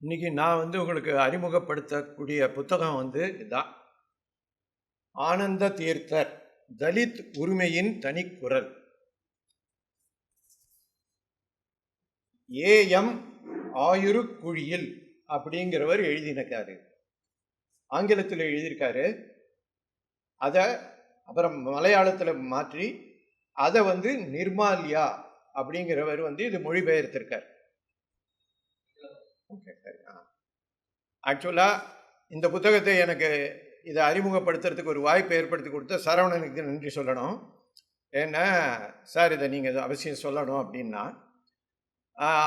இன்னைக்கு நான் உங்களுக்கு அறிமுகப்படுத்தக்கூடிய புத்தகம் இதுதான். ஆனந்த தீர்த்தர் தலித் உரிமையின் தனிக்குரல். ஏஎம் ஆயுருக்குழியில் அப்படிங்கிறவர் எழுதியிருக்காரு. ஆங்கிலத்தில் எழுதியிருக்காரு. அதை அப்புறம் மலையாளத்தில் மாற்றி அதை நிர்மால்யா அப்படிங்கிறவர் இது மொழிபெயர்த்திருக்கார். ஓகே, சரி. ஆக்சுவலாக இந்த புத்தகத்தை எனக்கு இதை அறிமுகப்படுத்துறதுக்கு ஒரு வாய்ப்பு ஏற்படுத்தி கொடுத்த சரவணனுக்கு நன்றி சொல்லணும். ஏன்னா சார் இதை நீங்கள் அவசியம் சொல்லணும் அப்படின்னா,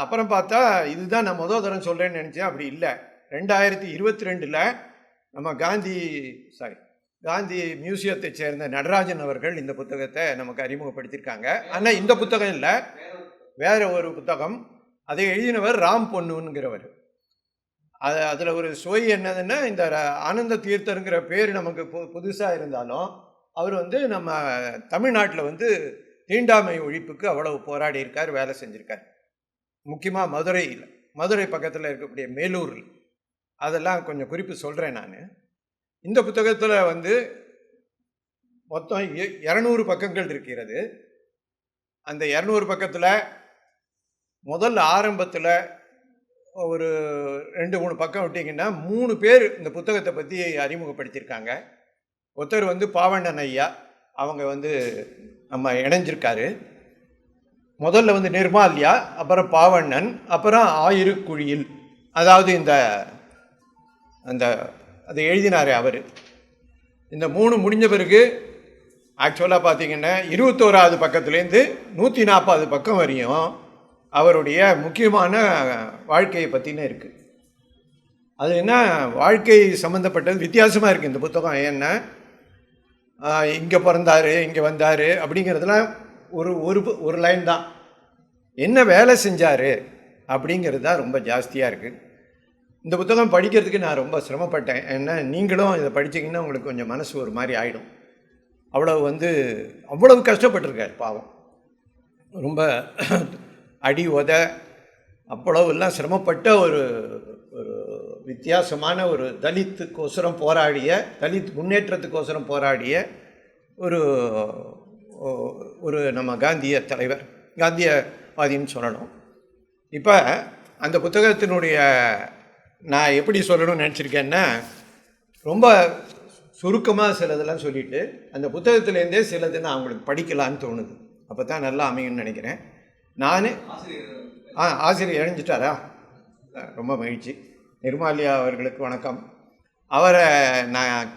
அப்புறம் பார்த்தா இதுதான் நான் முதல் தரம் சொல்கிறேன்னு நினச்சேன். அப்படி இல்லை. 2022 நம்ம காந்தி மியூசியத்தை சேர்ந்த நடராஜன் அவர்கள் இந்த புத்தகத்தை நமக்கு அறிமுகப்படுத்தியிருக்காங்க. ஆனால் இந்த புத்தகம் இல்லை, வேற ஒரு புத்தகம். அதை எழுதினவர் ராம் பொன்னுங்கிறவர். அதில் ஒரு சுவை என்னதுன்னா, இந்த ஆனந்த தீர்த்தருங்கிற பேர் நமக்கு புதுசாக இருந்தாலும் அவர் நம்ம தமிழ்நாட்டில் தீண்டாமை ஒழிப்புக்கு அவ்வளவு போராடி இருக்கார், வேலை செஞ்சுருக்கார். முக்கியமாக மதுரை பக்கத்தில் இருக்கக்கூடிய மேலூரில். அதெல்லாம் கொஞ்சம் குறிப்பு சொல்கிறேன் நான். இந்த புத்தகத்தில் மொத்தம் 200 பக்கங்கள் இருக்கிறது. அந்த 200 பக்கத்தில் முதல் ஆரம்பத்தில் ஒரு 2-3 பக்கம் விட்டிங்கன்னா 3 பேர் இந்த புத்தகத்தை பற்றி அறிமுகப்படுத்தியிருக்காங்க. ஒருத்தர் பாவண்ணன் ஐயா, அவங்க நம்ம இணைஞ்சிருக்காரு. முதல்ல நிர்மால்யா, அப்புறம் பாவண்ணன், அப்புறம் ஆயுருக்குழியில். அதாவது அதை எழுதினார் அவர். இந்த 3 முடிஞ்ச பிறகு ஆக்சுவலாக பார்த்தீங்கன்னா 21வது பக்கத்துலேருந்து 140 பக்கம் வரையும் அவருடைய முக்கியமான வாழ்க்கையை பற்றினே இருக்குது. அது என்ன, வாழ்க்கை சம்மந்தப்பட்டது வித்தியாசமாக இருக்குது இந்த புத்தகம். ஏன்னா இங்கே பிறந்தார், இங்கே வந்தார் அப்படிங்கிறதுலாம் ஒரு லைன் தான். என்ன வேலை செஞ்சார் அப்படிங்கிறது தான் ரொம்ப ஜாஸ்தியாக இருக்குது. இந்த புத்தகம் படிக்கிறதுக்கு நான் ரொம்ப சிரமப்பட்டேன். ஏன்னா நீங்களும் இதை படித்தீங்கன்னா உங்களுக்கு கொஞ்சம் மனசு ஒரு மாதிரி ஆகிடும். அவ்வளவு கஷ்டப்பட்டிருக்கார் பாவம். ரொம்ப அடி உத அவ்வளவுலாம் சிரமப்பட்ட ஒரு வித்தியாசமான ஒரு தலித்துக்கோசரம் போராடிய, தலித் முன்னேற்றத்துக்கோசரம் போராடிய ஒரு நம்ம காந்திய தலைவர், காந்தியவாதின்னு சொல்லணும். இப்போ அந்த புத்தகத்தினுடைய நான் எப்படி சொல்லணும்னு நினச்சிருக்கேன்னா, ரொம்ப சுருக்கமாக சிலதெல்லாம் சொல்லிவிட்டு அந்த புத்தகத்துலேருந்தே சிலது நான் அவங்களுக்கு படிக்கலான்னு தோணுது. அப்போ தான் நல்லா அமையும்னு நினைக்கிறேன். நான் ஆசிரியர் இணைஞ்சிட்டாரா? ரொம்ப மகிழ்ச்சி. நிர்மால்யா அவர்களுக்கு வணக்கம். அவரை நான்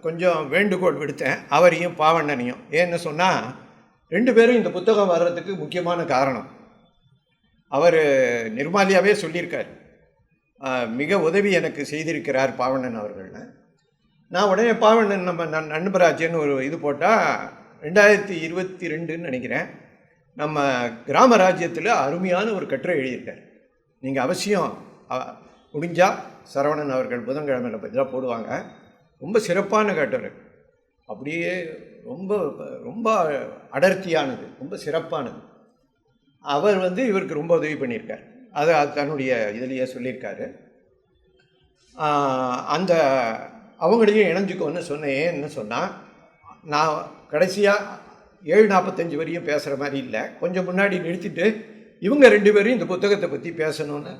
கொஞ்சம் வேண்டுகோள் விடுத்தேன், அவரையும் பாவண்ணனையும். ஏன்னு சொன்னால் 2 பேரும் இந்த புத்தகம் வர்றதுக்கு முக்கியமான காரணம். அவர் நிர்மால்யாவே சொல்லியிருக்கார், மிக உதவி எனக்கு செய்திருக்கிறார் பாவண்ணன் அவர்கள்னு. நான் உடனே பாவண்ணன் நம்ம நண்பராஜ்யன்னு ஒரு இது போட்டால் 2022ன்னு நினைக்கிறேன், நம்ம கிராம ராஜ்யத்தில் அருமையான ஒரு கட்டுரை எழுதியிருக்கார். நீங்கள் அவசியம் முடிஞ்சால் சரவணன் அவர்கள் புதன்கிழமையில் பற்றி தான் போடுவாங்க. ரொம்ப சிறப்பான கட்டுரை, அப்படியே ரொம்ப ரொம்ப அடர்த்தியானது, ரொம்ப சிறப்பானது. அவர் இவருக்கு ரொம்ப உதவி பண்ணியிருக்கார். அதை தன்னுடைய இதிலேயே சொல்லியிருக்காரு. அந்த அவங்களையும் இணைஞ்சிக்கோன்னு சொன்னேன். என்ன சொன்னால், நான் கடைசியாக 7:45 வரையும் பேசுகிற மாதிரி இல்லை, கொஞ்சம் முன்னாடி நிறுத்திட்டு இவங்க 2 பேரும் இந்த புத்தகத்தை பற்றி பேசணுன்னு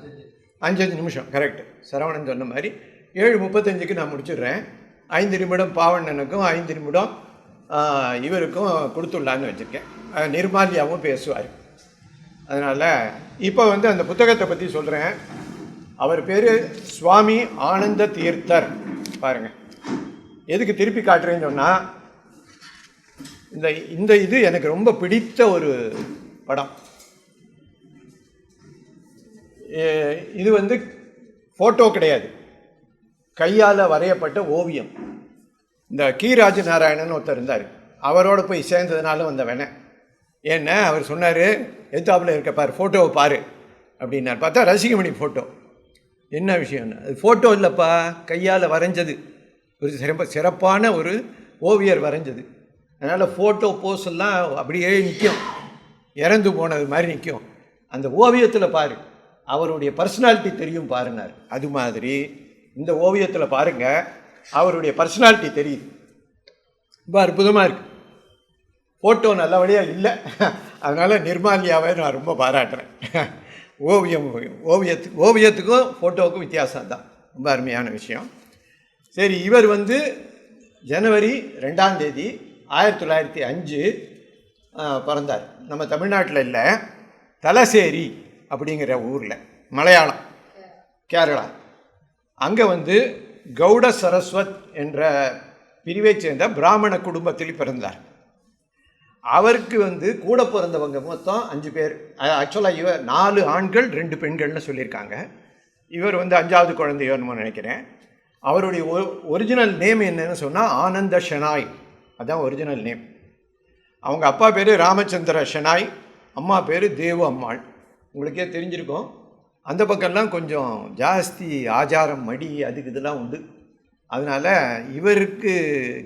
5 நிமிஷம் கரெக்டு சரவணன் சொன்ன மாதிரி 7:35க்கு நான் முடிச்சிடுறேன். 5 நிமிடம் பாவண்ணனுக்கும் 5 நிமிடம் இவருக்கும் கொடுத்துடலான்னு வச்சுருக்கேன். நிர்மால்யாவும் பேசுவார். அதனால் இப்போ அந்த புத்தகத்தை பற்றி சொல்கிறேன். அவர் பேர் சுவாமி ஆனந்த தீர்த்தர். பாருங்கள், எதுக்கு திருப்பி காட்டுறேன்னு சொன்னால், இந்த இது எனக்கு ரொம்ப பிடித்த ஒரு படம். இது ஃபோட்டோ கிடையாது, கையால் வரையப்பட்ட ஓவியம். இந்த கீராஜ நாராயணன் ஒருத்தர் இருந்தார், அவரோட போய் சேர்ந்ததுனால வந்தவன. ஏன்னா அவர் சொன்னார், எத்தாப்பில் இருக்க பாரு, ஃபோட்டோவை பாரு அப்படின்னார். பார்த்தா ரசிகமணி ஃபோட்டோ. என்ன விஷயம்னா, அது ஃபோட்டோ இல்லைப்பா, கையால் வரைஞ்சது, ஒரு சிறப்பான ஒரு ஓவியர் வரைஞ்சது. அதனால் ஃபோட்டோ போஸெல்லாம் அப்படியே நிற்கும், இறந்து போனது மாதிரி நிற்கும். அந்த ஓவியத்தில் பாரு, அவருடைய பர்சனாலிட்டி தெரியும் பாருனார். அது மாதிரி இந்த ஓவியத்தில் பாருங்கள், அவருடைய பர்சனாலிட்டி தெரியுது. ரொம்ப அற்புதமாக இருக்குது. ஃபோட்டோ நல்லபடியாக இல்லை, அதனால் நிர்மாலியாவை நான் ரொம்ப பாராட்டுறேன். ஓவியத்துக்கும் ஃபோட்டோவுக்கும் வித்தியாசம் தான். ரொம்ப அருமையான விஷயம். சரி, இவர் ஜனவரி 2ஆம் தேதி 1905 பிறந்தார். நம்ம தமிழ்நாட்டில் இல்லை, தலசேரி அப்படிங்கிற ஊரில், மலையாளம், கேரளா. அங்கே கௌட சரஸ்வத் என்ற பிரிவைச் சேர்ந்த பிராமண குடும்பத்தில் பிறந்தார். அவருக்கு கூட பிறந்தவங்க மொத்தம் 5 பேர். ஆக்சுவலாக இவர் 4 ஆண்கள் 2 பெண்கள்னு சொல்லியிருக்காங்க. இவர் 5ஆவது குழந்தையோன்னு நினைக்கிறேன். அவருடைய ஒரிஜினல் நேம் என்னன்னு சொன்னால் ஆனந்த ஷெனாய், அதுதான் ஒரிஜினல் நேம். அவங்க அப்பா பேர் ராமச்சந்திர ஷெனாய், அம்மா பேர் தேவு அம்மாள். உங்களுக்கே தெரிஞ்சிருக்கும், அந்த பக்கம்லாம் கொஞ்சம் ஜாஸ்தி ஆச்சாரம், மடி, அதுக்கு இதெல்லாம் உண்டு. அதனால் இவருக்கு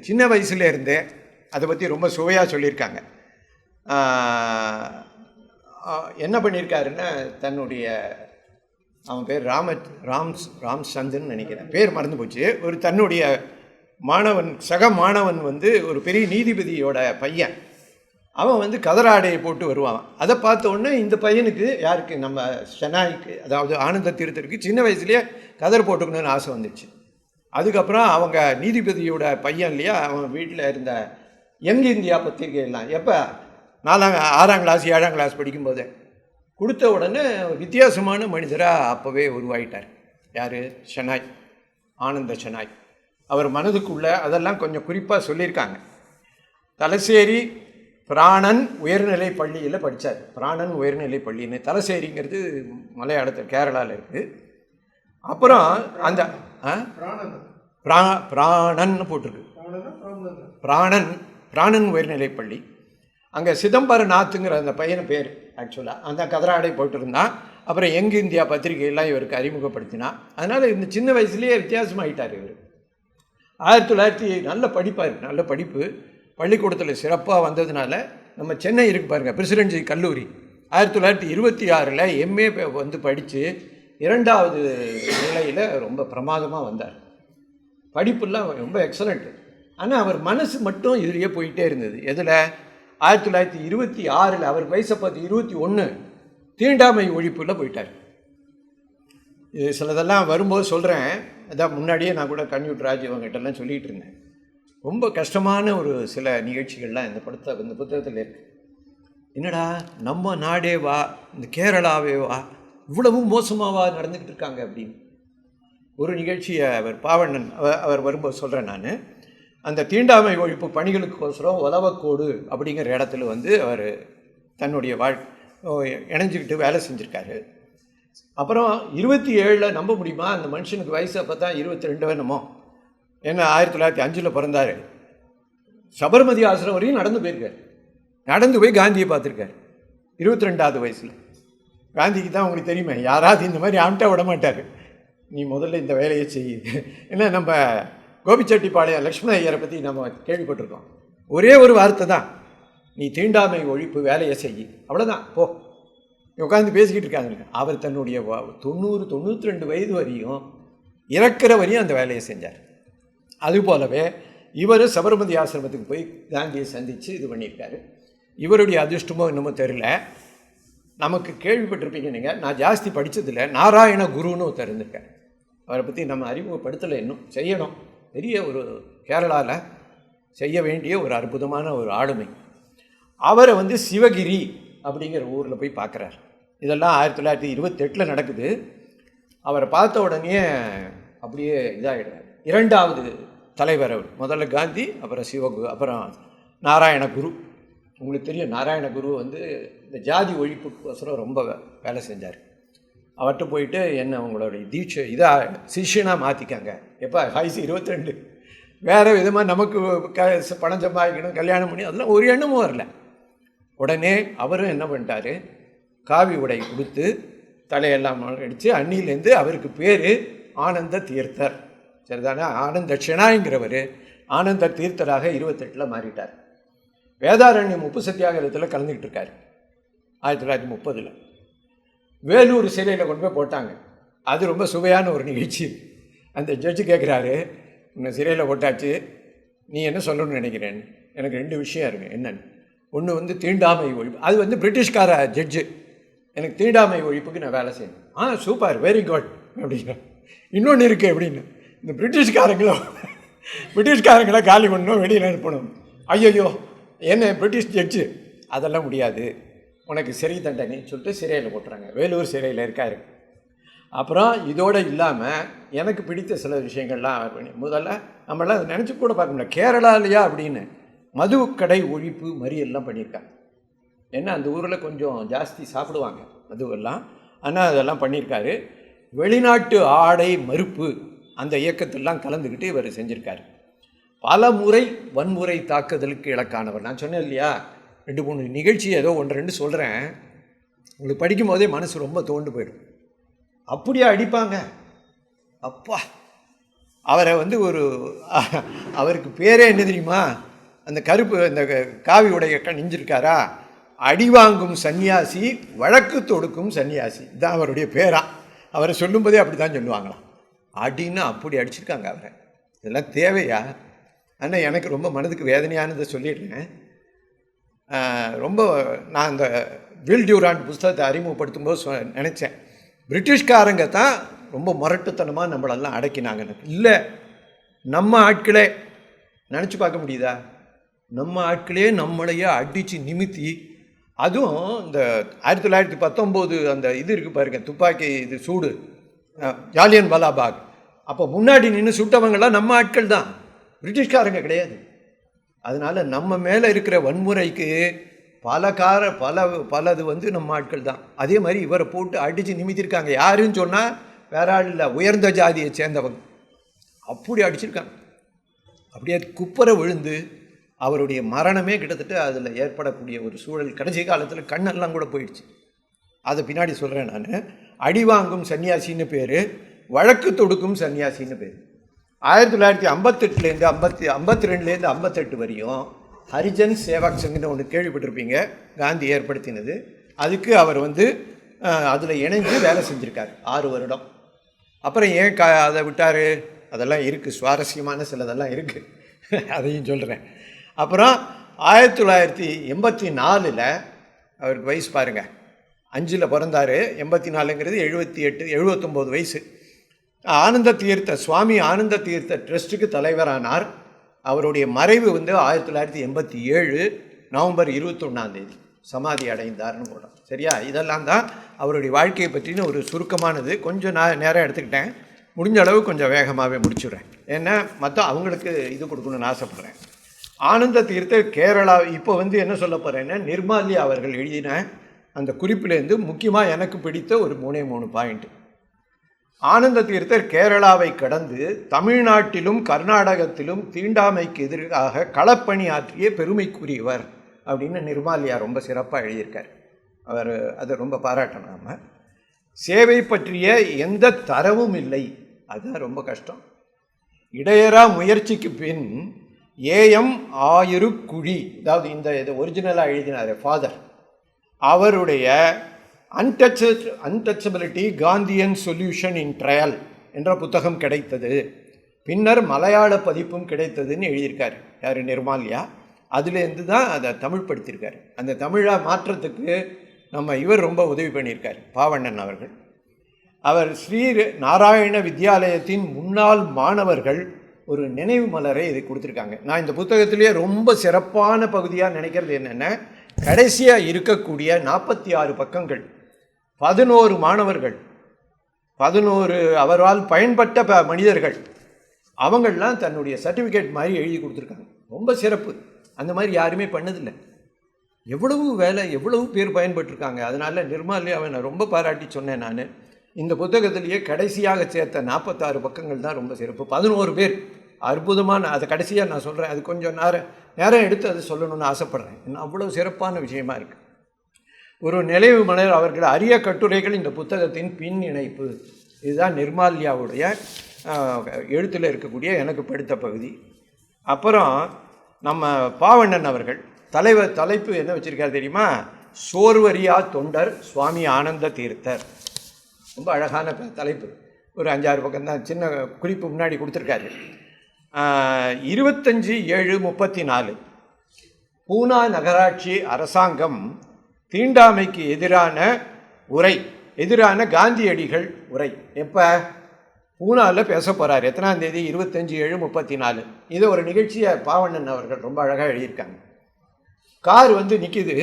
சின்ன வயசுலேருந்தே அதை பற்றி ரொம்ப சுவையாக சொல்லியிருக்காங்க. என்ன பண்ணியிருக்காருன்னா, தன்னுடைய அவன் பேர் ராம்சந்தன் நினைக்கிறேன், பேர் மறந்து போச்சு. தன்னுடைய சக மாணவன் ஒரு பெரிய நீதிபதியோட பையன். அவன் கதராடையை போட்டு வருவான். அதை பார்த்த உடனே இந்த பையனுக்கு, யாருக்கு, நம்ம ஷெனாய்க்கு, அதாவது ஆனந்த தீர்த்தருக்கு சின்ன வயசுலேயே கதர் போட்டுக்கணும்னு ஆசை வந்துடுச்சு. அதுக்கப்புறம் அவங்க நீதிபதியோட பையன் இல்லையா, அவன் வீட்டில் இருந்த யங் இந்தியா பத்திரிகையெல்லாம் எப்போ 6ஆம் கிளாஸ் 7ஆம் கிளாஸ் படிக்கும்போதே கொடுத்த உடனே வித்தியாசமான மனிதராக அப்போவே உருவாயிட்டார். யார்? ஷெனாய், ஆனந்த ஷெனாய். அவர் மனதுக்குள்ள அதெல்லாம் கொஞ்சம் குறிப்பாக சொல்லியிருக்காங்க. தலசேரி பிராணன் உயர்நிலை பள்ளியில் படித்தார். பிராணன் உயர்நிலை பள்ளின்னு, தலசேரிங்கிறது மலையாளத்தில் கேரளாவில் இருக்குது. அப்புறம் அந்த பிராணன்னு போட்டிருக்கு, பிராணன் உயர்நிலை பள்ளி. அங்கே சிதம்பரநாத்துங்கிற அந்த பையன் பேர் ஆக்சுவலாக அந்த கதராடை போட்டிருந்தான். அப்புறம் யங் இந்தியா பத்திரிகையெல்லாம் இவருக்கு அறிமுகப்படுத்தினான். அதனால் இந்த சின்ன வயசுலேயே வித்தியாசமாகிட்டார் இவர். 1900 நல்ல படிப்பார், நல்ல படிப்பு, பள்ளிக்கூடத்தில் சிறப்பாக வந்ததுனால நம்ம சென்னை இருக்கு பாருங்கள், பிரசிடென்சி கல்லூரி, 1926 எம்ஏ படித்து 2வது நிலையில் ரொம்ப பிரமாதமாக வந்தார். படிப்புலாம் ரொம்ப எக்ஸலண்ட்டு. ஆனால் அவர் மனசு மட்டும் இதுலேயே போயிட்டே இருந்தது. எதில்? 1926 அவர் வயசை பார்த்து 21 தீண்டாமை ஒழிப்பில் போயிட்டார். இது சிலதெல்லாம் வரும்போது சொல்கிறேன். அதான் முன்னாடியே நான் கூட கன்யூட் ராஜ் இவங்ககிட்டலாம் சொல்லிகிட்டு இருந்தேன். ரொம்ப கஷ்டமான சில நிகழ்ச்சிகள்லாம் இந்த புத்தகத்தில் இருக்குது. என்னடா நம்ம நாடே வா, இந்த கேரளாவே வா, இவ்வளவு மோசமாவா நடந்துக்கிட்டு இருக்காங்க அப்படின்னு ஒரு நிகழ்ச்சியை பாவண்ணன் அவர் வரும்போது சொல்கிறேன் நான். அந்த தீண்டாமை ஒழிப்பு பணிகளுக்கோசரம் உலவக்கோடு அப்படிங்கிற இடத்துல அவர் தன்னுடைய இணைஞ்சிக்கிட்டு வேலை செஞ்சுருக்காரு. அப்புறம் 27 நம்ப முடியுமா, அந்த மனுஷனுக்கு வயசு அப்போ தான் 22 வேணுமோ, ஏன்னா 1905 பிறந்தார். சபர்மதி ஆசிரம் வரையும் நடந்து போயிருக்கார். நடந்து போய் காந்தியை பார்த்துருக்கார் 22வது வயசில். காந்திக்கு தான் உங்களுக்கு தெரியுமே, யாராவது இந்த மாதிரி ஆம்ட்டா விட மாட்டார், நீ முதல்ல இந்த வேலையை செய்யுது. ஏன்னா நம்ம கோபிச்செட்டிப்பாளையம் லக்ஷ்மண ஐயரை பற்றி நம்ம கேள்விப்பட்டிருக்கோம். ஒரே ஒரு வார்த்தை தான், நீ தீண்டாமை ஒழிப்பு வேலையை செய்யி, அவ்வளோதான், போ. உட்காந்து பேசிக்கிட்டு இருக்காங்க. அவர் தன்னுடைய 92 வயது வரையும் இறக்குற வரையும் அந்த வேலையை செஞ்சார். அதுபோலவே இவர் சபர்மதி ஆசிரமத்துக்கு போய் காந்தியை சந்தித்து இது பண்ணியிருக்காரு. இவருடைய அதிர்ஷ்டமோ என்னமோ தெரியல, நமக்கு கேள்விப்பட்டிருப்பீங்க நீங்கள். நான் ஜாஸ்தி படித்ததில்லை. நாராயண குருன்னு ஒருத்தர் இருந்திருக்கேன். அவரை பற்றி நம்ம அறிமுகப்படுத்தலை, இன்னும் செய்யணும். பெரிய கேரளாவில் செய்ய வேண்டிய அற்புதமான ஆளுமை. அவரை சிவகிரி அப்படிங்கிற ஊரில் போய் பார்க்குறார். இதெல்லாம் 1928 நடக்குது. அவரை பார்த்த உடனே அப்படியே இதாகிடுறார். 2வது தலைவர் அவர். முதல்ல காந்தி, அப்புறம் சிவகுரு, அப்புறம் நாராயண குரு. உங்களுக்கு தெரியும், நாராயண குரு இந்த ஜாதி ஒழிப்புக்கோசரம் ரொம்ப வேலை செஞ்சார். அவர்கிட்ட போயிட்டு என்ன உங்களுடைய தீட்சை இதாக சிஷ்யனாக மாற்றிக்காங்க. எப்போ? வயசு 22. வேறு விதமாக நமக்கு பணம் சம்பாதிக்கணும், கல்யாணம் பண்ணி, அதெல்லாம் ஒரு எண்ணமும் வரல. உடனே அவரும் என்ன பண்ணிட்டார், காவி உடை கொடுத்து தலையெல்லாம் அடித்து, அன்னிலேருந்து அவருக்கு பேர் ஆனந்த தீர்த்தர். சரிதானே? ஆனந்த ஷெனாய்ங்கிறவர் ஆனந்த தீர்த்தராக 28 மாறிட்டார். வேதாரண்யம் உப்பு சத்தியாகிரகத்தில் கலந்துக்கிட்டு இருக்கார் 1930. வேலூர் சிறையில் கொண்டு போய் போட்டாங்க. அது ரொம்ப சுவையான ஒரு நிகழ்ச்சி. அந்த ஜட்ஜு கேட்குறாரு, உன்னை சிறையில் போட்டாச்சு, நீ என்ன சொல்லணும்னு நினைக்கிறேன்? எனக்கு 2 விஷயம் இருக்குது. என்னென்னு? ஒன்று வந்து தீண்டாமை ஒழிப்பு. அது வந்து பிரிட்டிஷ்கார ஜட்ஜு. எனக்கு தீண்டாமை ஒழிப்புக்கு நான் வேலை செய்யணும். சூப்பர், வெரி குட் அப்படின்னா. இன்னொன்று இருக்குது அப்படின்னு, இந்த பிரிட்டிஷ்காரங்களை காலி பண்ணணும், வெளியில் அனுப்பணும். ஐயோ என்ன பிரிட்டிஷ் ஜட்ஜு, அதெல்லாம் முடியாது, உனக்கு சிறை தண்டனை சொல்லிட்டு சிறையில் போட்டுறாங்க. வேலூர் சிறையில் இருக்காரு. அப்புறம் இதோடு இல்லாமல் எனக்கு பிடித்த சில விஷயங்கள்லாம் முதல்ல நம்மளாம் அதை நினச்சி கூட பார்க்க முடியல. கேரளாலையா அப்படின்னு மதுக்கடை ஒழிப்பு மறியெல்லாம் பண்ணியிருக்காங்க. ஏன்னா அந்த ஊரில் கொஞ்சம் ஜாஸ்தி சாப்பிடுவாங்க மதுவெல்லாம். ஆனால் அதெல்லாம் பண்ணியிருக்காரு. வெளிநாட்டு ஆடை மறுப்பு அந்த இயக்கத்திலாம் கலந்துக்கிட்டு இவர் செஞ்சுருக்காரு. பல முறை வன்முறை தாக்குதலுக்கு இலக்கானவர். நான் சொன்னேன் இல்லையா, 2-3 நிகழ்ச்சி ஏதோ 1-2 சொல்கிறேன். உங்களுக்கு படிக்கும் போதே மனசு ரொம்ப தோண்டு போயிடும். அப்படியே அடிப்பாங்க. அப்பா, அவரை வந்து அவருக்கு பேரே என்ன தெரியுமா? அந்த கருப்பு அந்த காவி உடைய நெஞ்சிருக்காரா, அடிவாங்கும் சன்னியாசி, வழக்கு தொடுக்கும் சன்னியாசி, இதுதான் அவருடைய பேரா. அவரை சொல்லும்போதே அப்படி தான் சொல்லுவாங்களாம். அடின்னு அப்படி அடிச்சிருக்காங்க அவரை. இதெல்லாம் தேவையா? ஆனால் எனக்கு ரொம்ப மனதுக்கு வேதனையானதை சொல்லிடுறேன். ரொம்ப நான் இந்த வில் டியூராண்ட் புஸ்தகத்தை அறிமுகப்படுத்தும் போது நினச்சேன், பிரிட்டிஷ்காரங்க தான் ரொம்ப முரட்டுத்தனமாக நம்மளெல்லாம் அடக்கினாங்கன்னு. இல்லை, நம்ம ஆட்களே நினச்சி பார்க்க முடியுதா? நம்ம ஆட்களே நம்மளையே அடித்து நிமித்தி, அதுவும் இந்த 1919 அந்த இது இருக்குது பாருங்க, துப்பாக்கி இது சூடு, ஜாலியன் வாலாபாக். அப்போ முன்னாடி நின்று சுட்டவங்களாம் நம்ம ஆட்கள் தான், பிரிட்டிஷ்காரங்க கிடையாது. அதனால் நம்ம மேலே இருக்கிற வன்முறைக்கு பலது வந்து நம்ம ஆட்கள் தான். அதே மாதிரி இவரை போட்டு அடித்து நிமித்திருக்காங்க. யாருன்னு சொன்னால் வேற ஆள் இல்லை, உயர்ந்த ஜாதியை சேர்ந்தவங்க. அப்படி அடிச்சிருக்காங்க. அப்படியே குப்பரை விழுந்து அவருடைய மரணமே கிட்டத்தட்ட அதில் ஏற்படக்கூடிய ஒரு சூழல். கடைசி காலத்தில் கண்ணெல்லாம் கூட போயிடுச்சு. அதை பின்னாடி சொல்கிறேன் நான். அடிவாங்கும் சன்னியாசின்னு பேர், வழக்கு தொடுக்கும் சன்னியாசின்னு பேர். 1958 52 58 வரையும் ஹரிஜன் சேவாக் சங்னு ஒன்று கேள்விப்பட்டிருப்பீங்க, காந்தி ஏற்படுத்தினது. அதுக்கு அவர் வந்து அதில் இணைஞ்சு வேலை செஞ்சுருக்கார் 6 வருடம். அப்புறம் ஏன் அதை விட்டார்? அதெல்லாம் இருக்குது, சுவாரஸ்யமான சிலதெல்லாம் இருக்குது, அதையும் சொல்கிறேன். அப்புறம் 1984 அவருக்கு வயசு பாருங்கள், 5 பிறந்தார். 84ங்கிறது 79 வயசு. சுவாமி ஆனந்த தீர்த்த ட்ரஸ்ட்டுக்கு தலைவரானார். அவருடைய மறைவு வந்து 1987 நவம்பர் 21 சமாதி அடைந்தார்னு போடுறோம். சரியா? இதெல்லாம் தான் அவருடைய வாழ்க்கையை பற்றின ஒரு சுருக்கமானது. கொஞ்சம் நான் நேரம் எடுத்துக்கிட்டேன், முடிஞ்ச அளவு கொஞ்சம் வேகமாகவே முடிச்சுடுறேன். ஏன்னா அவங்களுக்கு இது கொடுக்கணும்னு ஆசைப்பட்றேன். ஆனந்த தீர்த்த கேரளா. இப்போ வந்து என்ன சொல்ல போகிறேன்னா, நிர்மால்யா அவர்கள் எழுதின அந்த குறிப்பிலேருந்து முக்கியமாக எனக்கு பிடித்த ஒரு 3 பாயிண்ட். ஆனந்த தீர்த்தர் கேரளாவை கடந்து தமிழ்நாட்டிலும் கர்நாடகத்திலும் தீண்டாமைக்கு எதிராக களப்பணி ஆற்றிய பெருமைக்குரியவர் அப்படின்னு நிர்மால்யா ரொம்ப சிறப்பாக எழுதியிருக்கார். அவர் அதை ரொம்ப பாராட்டணும். சேவை பற்றிய எந்த தரவும் இல்லை, அதுதான் ரொம்ப கஷ்டம். இடையரா முயற்சிக்கு பின் ஏஎம் ஆயிரு குழி, அதாவது இந்த ஒரிஜினலாக எழுதினார் ஃபாதர், அவருடைய அன்டச்சபிலிட்டி காந்தியன் சொல்யூஷன் இன் ட்ரையல் என்ற புத்தகம் கிடைத்தது. பின்னர் மலையாள பதிப்பும் கிடைத்ததுன்னு எழுதியிருக்காரு யார்? நிர்மால்யா. அதுலேருந்து தான் அதை தமிழ் படுத்தியிருக்காரு. அந்த தமிழா மாற்றத்துக்கு இவர் ரொம்ப உதவி பண்ணியிருக்கார், பாவண்ணன் அவர்கள். அவர் ஸ்ரீ நாராயண வித்யாலயத்தின் முன்னாள் மாணவர்கள் ஒரு நினைவு மலரை இதை கொடுத்துருக்காங்க. நான் இந்த புத்தகத்திலேயே ரொம்ப சிறப்பான பகுதியாக நினைக்கிறது என்னென்னா, கடைசியாக இருக்கக்கூடிய 46 பக்கங்கள் 11 மாணவர்கள், 11 அவரால் பயன்பட்ட மனிதர்கள், அவங்கள்லாம் தன்னுடைய சர்டிஃபிகேட் மாதிரி எழுதி கொடுத்துருக்காங்க. ரொம்ப சிறப்பு. அந்த மாதிரி யாருமே பண்ணதில்லை. எவ்வளவு வேலை, எவ்வளவு பேர் பயன்பட்டுருக்காங்க. அதனால் நிர்மால்யாவை நான் ரொம்ப பாராட்டி சொன்னேன். நான் இந்த புத்தகத்திலேயே கடைசியாக சேர்த்த 46 பக்கங்கள் தான் ரொம்ப சிறப்பு. 11 பேர் அற்புதமான, அதை கடைசியாக நான் சொல்கிறேன். அது கொஞ்சம் நேரம் எடுத்து அதை சொல்லணும்னு ஆசைப்பட்றேன். இன்னும் அவ்வளோ சிறப்பான விஷயமா இருக்குது. ஒரு நினைவு மலர் அவர்கள் அரிய கட்டுரைகள் இந்த புத்தகத்தின் பின் இணைப்பு. இதுதான் நிர்மால்யாவுடைய எழுத்தில் இருக்கக்கூடிய எனக்கு படித்த பகுதி. அப்புறம் நம்ம பாவண்ணன் அவர்கள் தலைப்பு என்ன வச்சுருக்காரு தெரியுமா? சோர்வரியா தொண்டர் சுவாமி ஆனந்த தீர்த்தர். ரொம்ப அழகான தலைப்பு. ஒரு 5-6 பக்கம் தான், சின்ன குறிப்பு முன்னாடி கொடுத்துருக்காரு. 25/7/34 பூனா நகராட்சி அரசாங்கம் தீண்டாமைக்கு எதிரான காந்தியடிகள் உரை எப்போ பூனாவில் பேச போகிறார். எத்தனாம் தேதி? 25/7/34. இதை ஒரு நிகழ்ச்சியை பாவண்ணன் அவர்கள் ரொம்ப அழகாக எழுதியிருக்காங்க. கார் வந்து நிற்கிது,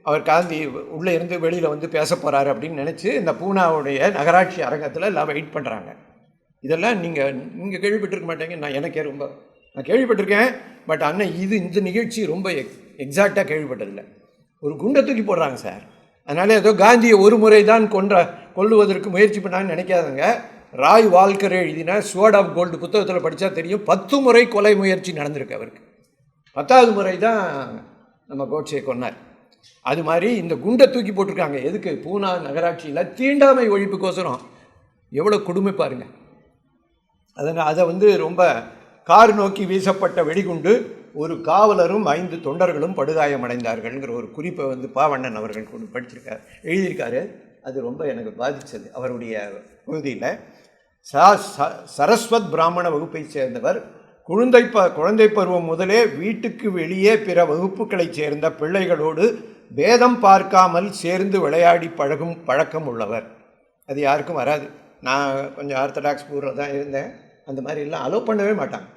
அவர் காந்தி உள்ளே இருந்து வெளியில் வந்து பேச போகிறாரு அப்படின்னு நினச்சி இந்த பூனாவுடைய நகராட்சி அரங்கத்தில் எல்லாம் வெயிட் பண்ணுறாங்க. இதெல்லாம் நீங்கள் கேள்விப்பட்டிருக்க மாட்டேங்க. நான் கேள்விப்பட்டிருக்கேன். பட் அண்ணன் இந்த நிகழ்ச்சி ரொம்ப எக்ஸாக்டாக கேள்விப்பட்டதில்லை. ஒரு குண்டை தூக்கி போடுறாங்க சார். அதனால் ஏதோ காந்தியை ஒரு முறை தான் கொல்லுவதற்கு முயற்சி பண்ணான்னு நினைக்காதுங்க. ராய் வால்கர் எழுதின ஸ்வர்ட் ஆஃப் கோல்டு புத்தகத்தில் படித்தா தெரியும், 10 முறை கொலை முயற்சி நடந்திருக்கு அவருக்கு. 10வது முறை தான் நம்ம கோட்சே கொன்னார். அது மாதிரி இந்த குண்டை தூக்கி போட்டிருக்காங்க. எதுக்கு? பூனா நகராட்சியில் தீண்டாமை ஒழிப்புக்கோசரம். எவ்வளோ கொடுமை பாருங்கள். அதை வந்து ரொம்ப கார் நோக்கி வீசப்பட்ட வெடிகுண்டு ஒரு காவலரும் 5 தொண்டர்களும் படுகாயமடைந்தார்கள்ங்கிற ஒரு குறிப்பை வந்து பாவண்ணன் அவர்கள் எழுதியிருக்காரு. அது ரொம்ப எனக்கு பாதித்தது. அவருடைய பகுதியில் சரஸ்வத் பிராமண வகுப்பை சேர்ந்தவர். குழந்தை பருவம் முதலே வீட்டுக்கு வெளியே பிற வகுப்புகளைச் சேர்ந்த பிள்ளைகளோடு பேதம் பார்க்காமல் சேர்ந்து விளையாடி பழக்கம் உள்ளவர். அது யாருக்கும் வராது. நான் கொஞ்சம் ஆர்த்தடாக்ஸ் ஊரில் தான் இருந்தேன். அந்த மாதிரி எல்லாம் அலோவ் பண்ணவே மாட்டாங்க.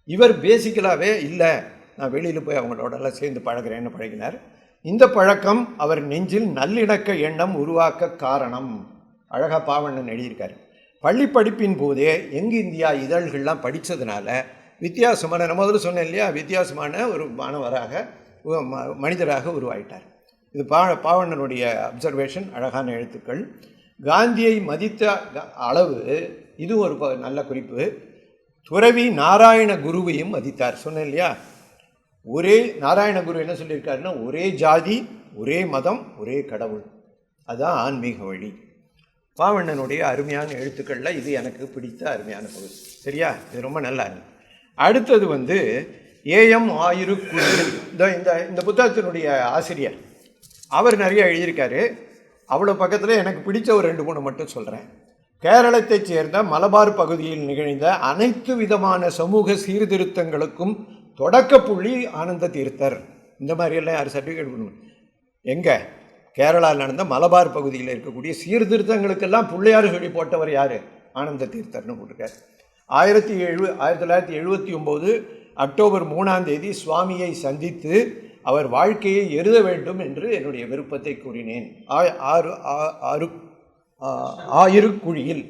இவர் பேசிக்கலாகவே இல்லை, நான் வெளியில் போய் அவங்களோடலாம் சேர்ந்து பழகிறேன்னு பழகினார். இந்த பழக்கம் அவர் நெஞ்சில் நல்லிணக்க எண்ணம் உருவாக்க காரணம். அழகாக பாவண்ணன் எழுதியிருக்காரு. பள்ளி படிப்பின் போதே எங்கு இந்தியா இதழ்கள்லாம் படித்ததுனால வித்தியாசமான, நான் முதல்ல சொன்னேன் இல்லையா, வித்தியாசமான ஒரு மாணவராக மனிதராக உருவாயிட்டார். இது பாவண்ணனுடைய அப்சர்வேஷன், அழகான எழுத்துக்கள். காந்தியை மதித்த அளவு இது ஒரு நல்ல குறிப்பு. துறவி நாராயண குருவையும் மதித்தார். சொன்னேன் இல்லையா, ஒரே நாராயண குரு என்ன சொல்லியிருக்காருன்னா, ஒரே ஜாதி, ஒரே மதம், ஒரே கடவுள், அதுதான் ஆன்மீக வழி. பாவண்ணனுடைய அருமையான எழுத்துக்களில் இது எனக்கு பிடித்த அருமையான பகுதி. சரியா? இது ரொம்ப நல்லா இருக்கு. அடுத்தது வந்து ஏஎம் ஆயிருக்குயில். இந்த புத்தகத்தினுடைய ஆசிரியர் அவர் நிறைய எழுதியிருக்காரு. அவ்வளோ பக்கத்தில் எனக்கு பிடிச்ச ஒரு 2-3 மட்டும் சொல்கிறேன். கேரளத்தைச் சேர்ந்த மலபார் பகுதியில் நிகழ்ந்த அனைத்து விதமான சமூக சீர்திருத்தங்களுக்கும் தொடக்க புள்ளி ஆனந்த தீர்த்தர். இந்த மாதிரியெல்லாம் யார் சர்டிஃபிகேட் பண்ணணும்? எங்கே? கேரளாவில் நடந்த மலபார் பகுதியில் இருக்கக்கூடிய சீர்திருத்தங்களுக்கெல்லாம் பிள்ளையார் சொல்லி போட்டவர் யார்? ஆனந்த தீர்த்தர்னு போட்டிருக்கார். 1979 அக்டோபர் 3ஆம் தேதி சுவாமியை சந்தித்து அவர் வாழ்க்கையை எழுத வேண்டும் என்று என்னுடைய விருப்பத்தை கூறினேன். ஆயிருக்குழியில்.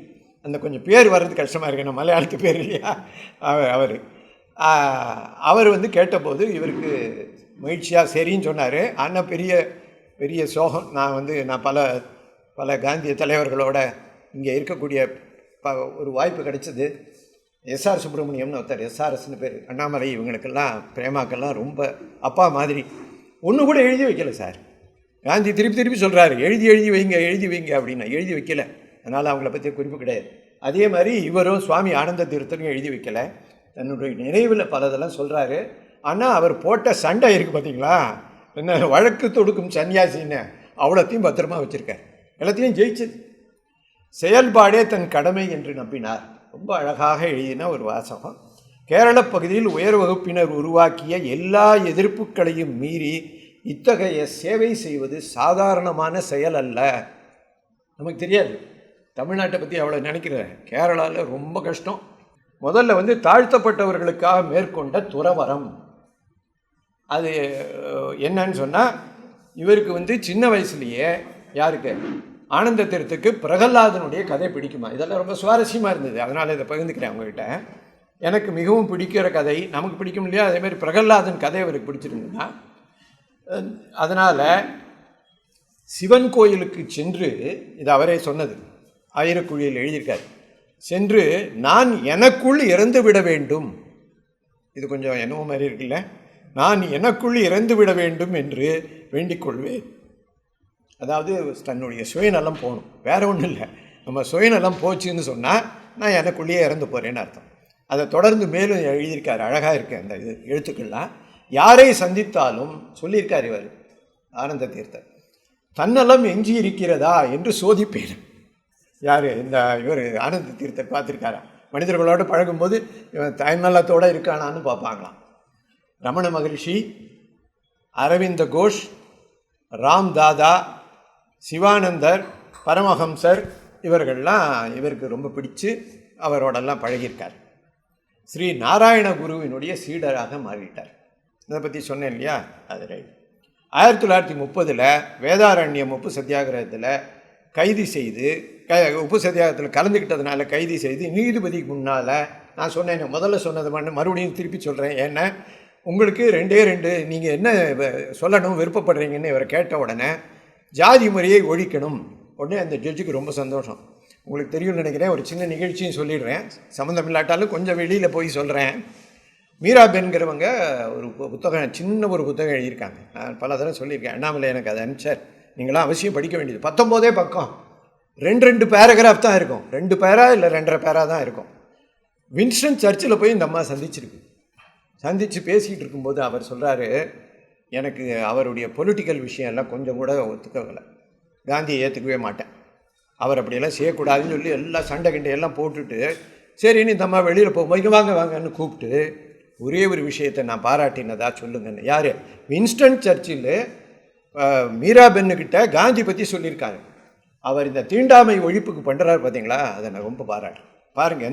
அந்த கொஞ்சம் பேர் வர்றது கஷ்டமாக இருக்கு, நான் மலையாளத்து பேர் இல்லையா. அவர் வந்து கேட்டபோது இவருக்கு மகிழ்ச்சியாக சரின்னு சொன்னார். ஆனால் பெரிய சோகம். நான் பல காந்திய தலைவர்களோட இங்கே இருக்கக்கூடிய ஒரு வாய்ப்பு கிடைச்சது. எஸ்ஆர் சுப்பிரமணியம்னு ஒருத்தர், எஸ்ஆர்எஸ்னு பேர், அண்ணாமலை இவங்களுக்கெல்லாம் பிரேமாக்கெல்லாம் ரொம்ப அப்பா மாதிரி. ஒன்று கூட எழுதி வைக்கல சார். காந்தி திருப்பி சொல்கிறாரு, எழுதி வைங்க அப்படின்னா எழுதி வைக்கல. அதனால் அவங்கள பற்றி குறிப்பு கிடையாது. அதே மாதிரி இவரும் சுவாமி ஆனந்த தீர்த்தரும் எழுதி வைக்கலை. தன்னுடைய நினைவில் பலதெல்லாம் சொல்கிறாரு. ஆனால் அவர் போட்ட சண்டை இருக்குது பார்த்தீங்களா, என்ன வழக்கு தொடுக்கும் சன்னியாசின்னு, அவ்வளோத்தையும் பத்திரமா வச்சுருக்கார். எல்லாத்தையும் ஜெயிச்சது. செயல்பாடே தன் கடமை என்று நம்பினார். ரொம்ப அழகாக எழுதின ஒரு வாசகம். கேரள பகுதியில் உயர் வகுப்பினர் உருவாக்கிய எல்லா எதிர்ப்புகளையும் மீறி இத்தகைய சேவை செய்வது சாதாரணமான செயல் அல்ல. நமக்கு தெரியாது, தமிழ்நாட்டை பற்றி அவ்வளோ நினைக்கிறேன். கேரளாவில் ரொம்ப கஷ்டம். முதல்ல வந்து தாழ்த்தப்பட்டவர்களுக்காக மேற்கொண்ட துறவரம். அது என்னன்னு சொன்னால், இவருக்கு வந்து சின்ன வயசுலேயே யாருக்கு? ஆனந்த தீர்த்துக்கு பிரகலாதனுடைய கதை பிடிக்குமா? இதெல்லாம் ரொம்ப சுவாரஸ்யமாக இருந்தது. அதனால் இதை பகிர்ந்துக்கிறேன் அவங்ககிட்ட. எனக்கு மிகவும் பிடிக்கிற கதை, நமக்கு பிடிக்கும் இல்லையா, அதேமாதிரி பிரகலாதன் கதை அவருக்கு பிடிச்சிருந்ததுன்னா, அதனால் சிவன் கோயிலுக்கு சென்று, இது அவரே சொன்னது, ஆயிரக்குழியில் எழுதியிருக்கார், சென்று நான் எனக்குள் இறந்து விட வேண்டும், இது கொஞ்சம் என்னவோ மாதிரி இருக்குல்ல, நான் எனக்குள் இறந்து விட வேண்டும் என்று வேண்டிக் கொள்வேன். அதாவது தன்னுடைய சுயநலம் போகணும், வேற ஒன்றும் இல்லை. நம்ம சுயநலம் போச்சுன்னு சொன்னால் நான் எனக்குள்ளேயே இறந்து போகிறேன்னு அர்த்தம். அதை தொடர்ந்து மேலும் எழுதியிருக்காரு, அழகாக இருக்கு அந்த எழுத்துக்கள்லாம். யாரை சந்தித்தாலும் சொல்லியிருக்கார் இவர் ஆனந்த தீர்த்தர், தன்னலம் எஞ்சி இருக்கிறதா என்று சோதிப்பேன். யார் இந்த இவர் ஆனந்த தீர்த்தர் பார்த்துருக்காரா? மனிதர்களோடு பழகும்போது இவன் தன்னலத்தோடு இருக்கானான்னு பார்ப்பாங்களாம். ரமண மகரிஷி, அரவிந்த கோஷ், ராம் தாதா, சிவானந்தர், பரமஹம்சர் இவர்கள்லாம் இவருக்கு ரொம்ப பிடிச்சு அவரோடெல்லாம் பழகியிருக்கார். ஸ்ரீ நாராயண குருவினுடைய சீடராக மாறிட்டார். இதை பற்றி சொன்னேன் இல்லையா? அது ரைட். 1930 வேதாரண்யம் உப்பு சத்தியாகிரகத்தில் கைது செய்து உப்பு சத்தியாகிரகத்தில் கலந்துக்கிட்டதுனால கைது செய்து நீதிபதிக்கு முன்னால் நான் சொன்னேன், முதல்ல சொன்னது மறுபடியும் திருப்பி சொல்கிறேன். ஏன்னா உங்களுக்கு ரெண்டு நீங்கள் என்ன சொல்லணும் விருப்பப்படுறீங்கன்னு இவரை கேட்ட உடனே ஜாதி முறையை ஒழிக்கணும். உடனே அந்த ஜட்ஜுக்கு ரொம்ப சந்தோஷம். உங்களுக்கு தெரியும்னு நினைக்கிறேன், ஒரு சின்ன நிகழ்ச்சியும் சொல்லிடுறேன், சம்மந்தம் இல்லாட்டாலும் கொஞ்சம் வெளியில் போய் சொல்கிறேன். மீராபென்கிறவங்க ஒரு புத்தகம், சின்ன ஒரு புத்தகம் எழுதியிருக்காங்க. நான் பல தடவை சொல்லியிருக்கேன். அண்ணாமலை எனக்கு அதை அனுப்பிச்சார், நீங்களாம் அவசியம் படிக்க வேண்டியது. 19 பக்கம், 2 பேராகிராஃப் தான் இருக்கும், 2 பேரா இல்லை 2.5 பேரா தான் இருக்கும். வின்ஸ்டன் சர்ச்சில் போய் இந்த அம்மா சந்தித்து பேசிகிட்டு இருக்கும்போது அவர் சொல்கிறாரு, எனக்கு அவருடைய பொலிட்டிக்கல் விஷயம் எல்லாம் கொஞ்சம் கூட ஒத்துக்கவில்லை, காந்தியை ஏற்றுக்கவே மாட்டேன், அவர் அப்படியெல்லாம் செய்யக்கூடாதுன்னு சொல்லி எல்லாம் சண்டை கிண்டையெல்லாம் போட்டுட்டு, சரின்னு இந்த அம்மா வெளியில் போகும்போது வாங்கன்னு கூப்பிட்டு ஒரே ஒரு விஷயத்தை நான் பாராட்டினதா சொல்லுங்கன்னு. யார்? வின்ஸ்டன் சர்ச்சில் மீராபென்னுக்கிட்ட காந்தி பற்றி சொல்லியிருக்காங்க. அவர் இந்த தீண்டாமை ஒழிப்புக்கு பண்ணுறாரு பார்த்தீங்களா, அதை நான் ரொம்ப பாராட்டுறேன். பாருங்கள்,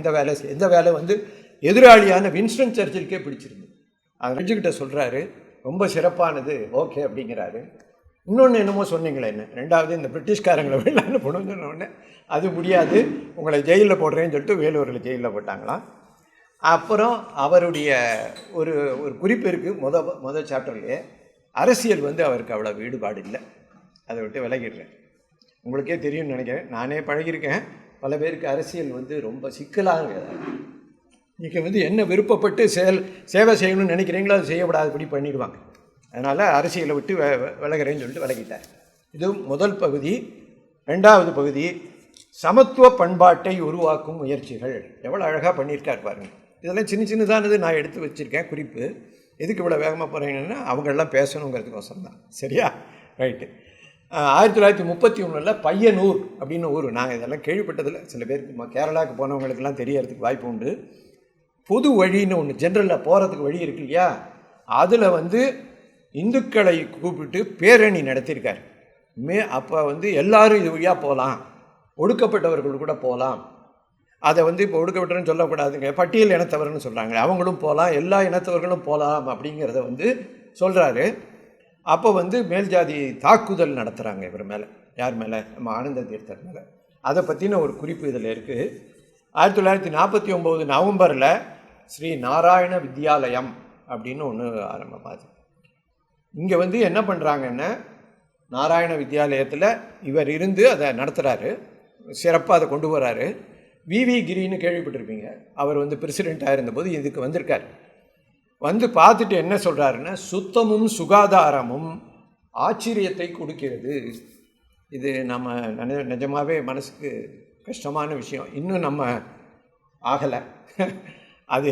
எந்த வேலை வந்து எதிராளியான வின்ஸ்டன் சர்ச்சிலுக்கே பிடிச்சிருந்து. அதை நினச்சிக்கிட்ட சொல்கிறாரு, ரொம்ப சிறப்பானது, ஓகே அப்படிங்கிறாரு. இன்னொன்று என்னமோ சொன்னீங்களே, என்ன 2வது இந்த பிரிட்டிஷ்காரங்களை வெளியில் போகணும்னு சொன்னோடனே அது முடியாது, உங்களை ஜெயிலில் போடுறேன்னு சொல்லிட்டு வேலூரில் ஜெயிலில் போட்டாங்களாம். அப்புறம் அவருடைய ஒரு குறிப்பு இருக்குது முதல் சாப்டர்லேயே, அரசியல் வந்து அவருக்கு அவ்வளோ ஈடுபாடு இல்லை, அதை விட்டு விலகிடுறேன். உங்களுக்கே தெரியும்னு நினைக்கிறேன், நானே பழகியிருக்கேன். பல பேருக்கு அரசியல் வந்து ரொம்ப சிக்கலாக, நீங்கள் வந்து என்ன விருப்பப்பட்டு சேவை செய்யணும்னு நினைக்கிறீங்களோ அது செய்யப்படாதபடி பண்ணிடுவாங்க. அதனால் அரசியலை விட்டு விலகிறேன்னு சொல்லிட்டு விலகிட்டார். இது முதல் பகுதி. 2வது பகுதி, சமத்துவ பண்பாட்டை உருவாக்கும் முயற்சிகள். எவ்வளோ அழகாக பண்ணியிருக்கார் பாருங்கள். இதெல்லாம் சின்னதானது நான் எடுத்து வச்சுருக்கேன் குறிப்பு. எதுக்கு இவ்வளோ வேகமாக போகிறீங்கன்னா அவங்களெல்லாம் பேசணுங்கிறதுக்கோசரம் தான். சரியா? ரைட்டு. 1931 பையனூர் அப்படின்னு ஊர். நாங்கள் இதெல்லாம் கேள்விப்பட்டதில்லை, சில பேருக்கு கேரளாவுக்கு போனவங்களுக்கெல்லாம் தெரியறதுக்கு வாய்ப்பு உண்டு. பொது வழின்னு ஒன்று, ஜென்ரலில் போகிறதுக்கு வழி இருக்கு இல்லையா, அதில் வந்து இந்துக்களை கூப்பிட்டு பேரணி நடத்தியிருக்கார். அப்போ வந்து எல்லோரும் இது வழியாக போகலாம், ஒடுக்கப்பட்டவர்கள் கூட போகலாம். அதை வந்து இப்போ ஒடுக்கப்பட்டவர்னு சொல்லக்கூடாதுங்க, பட்டியல் இனத்தவர்னு சொல்கிறாங்க, அவங்களும் போகலாம், எல்லா இனத்தவர்களும் போகலாம் அப்படிங்கிறத வந்து சொல்கிறாரு. அப்போ வந்து மேல்ஜாதி தாக்குதல் நடத்துகிறாங்க இவர் மேலே. யார் மேலே? நம்ம ஆனந்த தீர்த்தர் மேலே. அதை பற்றின ஒரு குறிப்பு இதில் இருக்குது. 1949 நவம்பரில் ஸ்ரீ நாராயண வித்யாலயம் அப்படின்னு ஒன்று ஆரம்பமாகுது. இங்கே வந்து என்ன பண்ணுறாங்கன்னா, நாராயண வித்யாலயத்தில் இவர் இருந்து அதை நடத்துகிறாரு, சிறப்பாக அதை கொண்டு வராரு. விவி கிரின்னு கேள்விப்பட்டிருப்பீங்க, அவர் வந்து பிரசிடெண்ட்டாக இருந்தபோது இதுக்கு வந்திருக்கார். வந்து பார்த்துட்டு என்ன சொல்கிறாருன்னா, சுத்தமும் சுகாதாரமும் ஆச்சரியத்தை கொடுக்கிறது. இது நம்ம நிஜமாகவே மனசுக்கு கஷ்டமான விஷயம். இன்னும் நம்ம ஆகலை. அது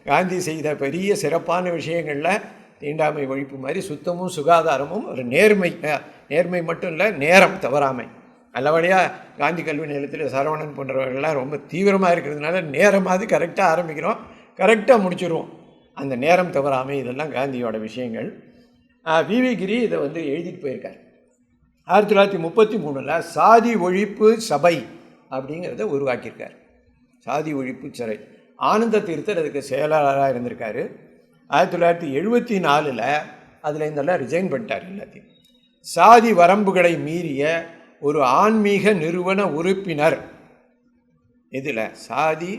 காந்தி செய்த பெரிய சிறப்பான விஷயங்களில் தீண்டாமை ஒழிப்பு மாதிரி சுத்தமும் சுகாதாரமும் ஒரு நேர்மை மட்டும் இல்லை, நேரம் தவறாமை. நல்லபடியாக காந்தி கல்வி நிலையத்தில் சரவணன் போன்றவர்கள்லாம் ரொம்ப தீவிரமாக இருக்கிறதுனால நேரமாவது கரெக்டாக ஆரம்பிக்கிறோம், கரெக்டாக முடிச்சுருவோம். அந்த நேரம் தவறாமை இதெல்லாம் காந்தியோட விஷயங்கள். விவி கிரி இதை வந்து எழுதிட்டு போயிருக்கார். 1933 சாதி ஒழிப்பு சபை அப்படிங்கிறத உருவாக்கியிருக்கார். சாதி ஒழிப்பு சபை. ஆனந்த தீர்த்தர் அதுக்கு செயலாளராக இருந்திருக்காரு. 1974 அதில் இதெல்லாம் ரிசைன் பண்ணிட்டார் எல்லாத்தையும். சாதி வரம்புகளை மீறிய ஒரு ஆன்மீக நிறுவன உறுப்பினர், இதில் சாதி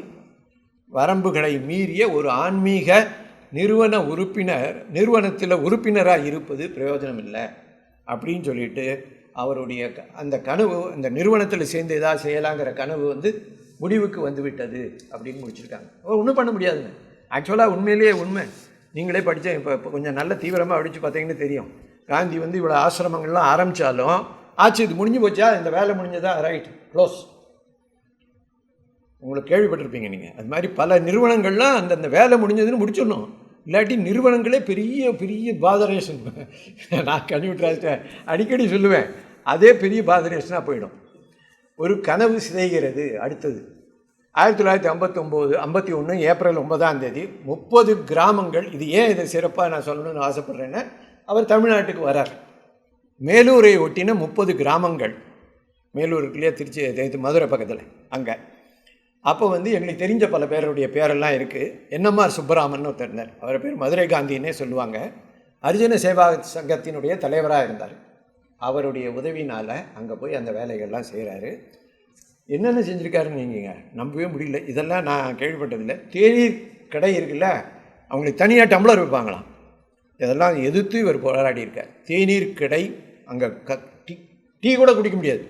வரம்புகளை மீறிய ஒரு ஆன்மீக நிறுவன உறுப்பினர் நிறுவனத்தில் உறுப்பினராக இருப்பது பிரயோஜனம் இல்லை அப்படின்னு சொல்லிட்டு அவருடைய அந்த கனவு, அந்த நிறுவனத்தில் சேர்ந்து ஏதாவது செய்யலாங்கிற கனவு வந்து முடிவுக்கு வந்து விட்டது அப்படின்னு முடிச்சிருக்காங்க. ஒன்றும் பண்ண முடியாதுங்க. ஆக்சுவலாக உண்மையிலேயே உண்மை, நீங்களே படித்தேன், இப்போ கொஞ்சம் நல்ல தீவிரமாக படித்து பார்த்தீங்கன்னு தெரியும். காந்தி வந்து இவ்வளோ ஆசிரமங்கள்லாம் ஆரம்பித்தாலும் ஆச்சு, இது முடிஞ்சு போச்சா, இந்த வேலை முடிஞ்சதா, ரைட் க்ளோஸ். உங்களுக்கு கேள்விப்பட்டிருப்பீங்க நீங்கள். அது மாதிரி பல நிறுவனங்கள்லாம் அந்தந்த வேலை முடிஞ்சதுன்னு முடிச்சிடணும், இல்லாட்டி நிறுவனங்களே பெரிய பெரிய பாதரேஷன். நான் கன்வியூட்டராஜ்ட்ட அடிக்கடி சொல்லுவேன், அதே பெரிய பாதரேஷனாக போயிடும். ஒரு கனவு சிதைகிறது. அடுத்தது 1951 ஏப்ரல் 9ஆம் தேதி 30 கிராமங்கள். இது ஏன் இதை சிறப்பாக நான் சொல்லணும்னு ஆசைப்பட்றேன்னா, அவர் தமிழ்நாட்டுக்கு வரார். மேலூரை ஒட்டின 30 கிராமங்கள், மேலூருக்குள்ளேயே திருச்சி மதுரை பக்கத்தில் அங்கே. அப்போ எங்களுக்கு தெரிஞ்ச பல பேருடைய பேரெல்லாம் இருக்குது. என்எம்ஆர் சுப்பராமன் ஒருத்தர் இருந்தார். அவர் பேர் மதுரை காந்தின்னே சொல்லுவாங்க. அரிஜன சேவா சங்கத்தினுடைய தலைவராக இருந்தார். அவருடைய உதவினால் அங்கே போய் அந்த வேலைகள்லாம் செய்கிறாரு. என்னென்ன செஞ்சுருக்காருன்னு நீங்கள் நம்பவே முடியல. இதெல்லாம் நான் கேள்விப்பட்டதில்லை. தேநீர் கடை இருக்குல்ல, அவங்களுக்கு தனியாக டம்ளர் வைப்பாங்களாம். இதெல்லாம் எதிர்த்து இவர் போராடி இருக்கார். தேநீர் கடை, அங்கே டீ கூட குடிக்க முடியாது,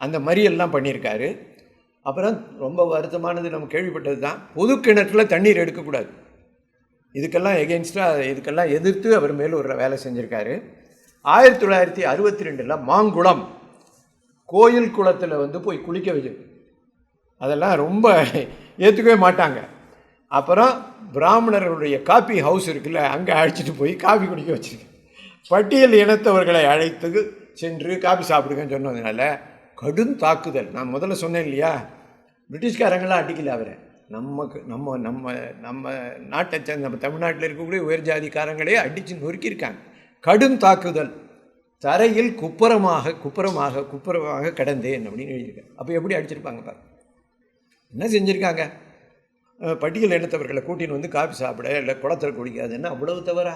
அந்த மாதிரியெல்லாம் பண்ணியிருக்காரு. அப்புறம் ரொம்ப வருத்தமானது நம்ம கேள்விப்பட்டது தான், பொது கிணற்றில் தண்ணீர் எடுக்கக்கூடாது. இதுக்கெல்லாம் எகென்ஸ்டாக, இதுக்கெல்லாம் எதிர்த்து அவர் மேலூரில் வேலை செஞ்சுருக்காரு. 1962 மாங்குளம் கோயில் குளத்தில் போய் குளிக்க வச்சு, அதெல்லாம் ரொம்ப ஏற்றுக்கவே மாட்டாங்க. அப்புறம் பிராமணர்களுடைய காபி ஹவுஸ் இருக்குல்ல, அங்கே அழைச்சிட்டு போய் காபி குடிக்க வச்சுருக்கு. பட்டியல் இனத்தவர்களை அழைத்து சென்று காபி சாப்பிடுங்கன்னு சொன்னதுனால கடும் தாக்குதல். நான் முதல்ல சொன்னேன் இல்லையா, பிரிட்டிஷ்காரங்களாம் அடிக்கல அவரை. நம்ம நாட்டை சேர்ந்த, நம்ம தமிழ்நாட்டில் இருக்கக்கூடிய உயர் ஜாதிக்காரங்களே அடித்து நொறுக்கியிருக்காங்க. கடும் தாக்குதல், தரையில் குப்புறமாக கிடந்தேன் அப்படின்னு எழுதியிருக்காங்க. அப்போ எப்படி அடிச்சிருப்பாங்க பாரு, என்ன செஞ்சுருக்காங்க? பட்டியல் இனத்தவர்களை கூட்டின்னு காபி சாப்பிட, இல்லை குளத்தில் குடிக்காதுன்னா அவ்வளவு தவறா?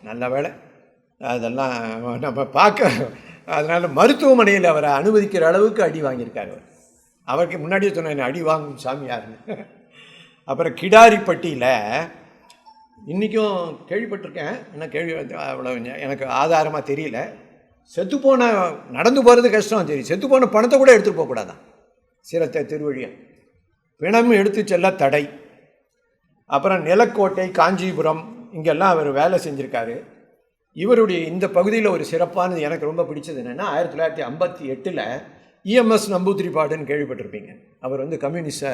நல்ல வேலை அதெல்லாம் நம்ம பார்க்க. அதனால் மருத்துவமனையில் அவரை அனுமதிக்கிற அளவுக்கு அடி வாங்கியிருக்காரு. அவருக்கு முன்னாடியே சொன்ன அடி வாங்கும் சாமியார்னு. அப்புறம் கிடாரிப்பட்டியில் இன்றைக்கும் கேள்விப்பட்டிருக்கேன், ஆனால் அவ்வளோ எனக்கு ஆதாரமாக தெரியல. செத்துப்போன, நடந்து போகிறது கஷ்டம் தெரியும், செத்துப்போன பணத்தை கூட எடுத்துகிட்டு போகக்கூடாதான் சிரத்தை திருவழியாக. பிணம் எடுத்து செல்ல தடை. அப்புறம் நிலக்கோட்டை, காஞ்சிபுரம், இங்கெல்லாம் அவர் வேலை செஞ்சுருக்காரு. இவருடைய இந்த பகுதியில் ஒரு சிறப்பானது எனக்கு ரொம்ப பிடிச்சது என்னென்னா, 1958 இஎம்எஸ் நம்பூதிரிப்பாடுன்னு கேள்விப்பட்டிருப்பீங்க. அவர் கம்யூனிஸ்டை,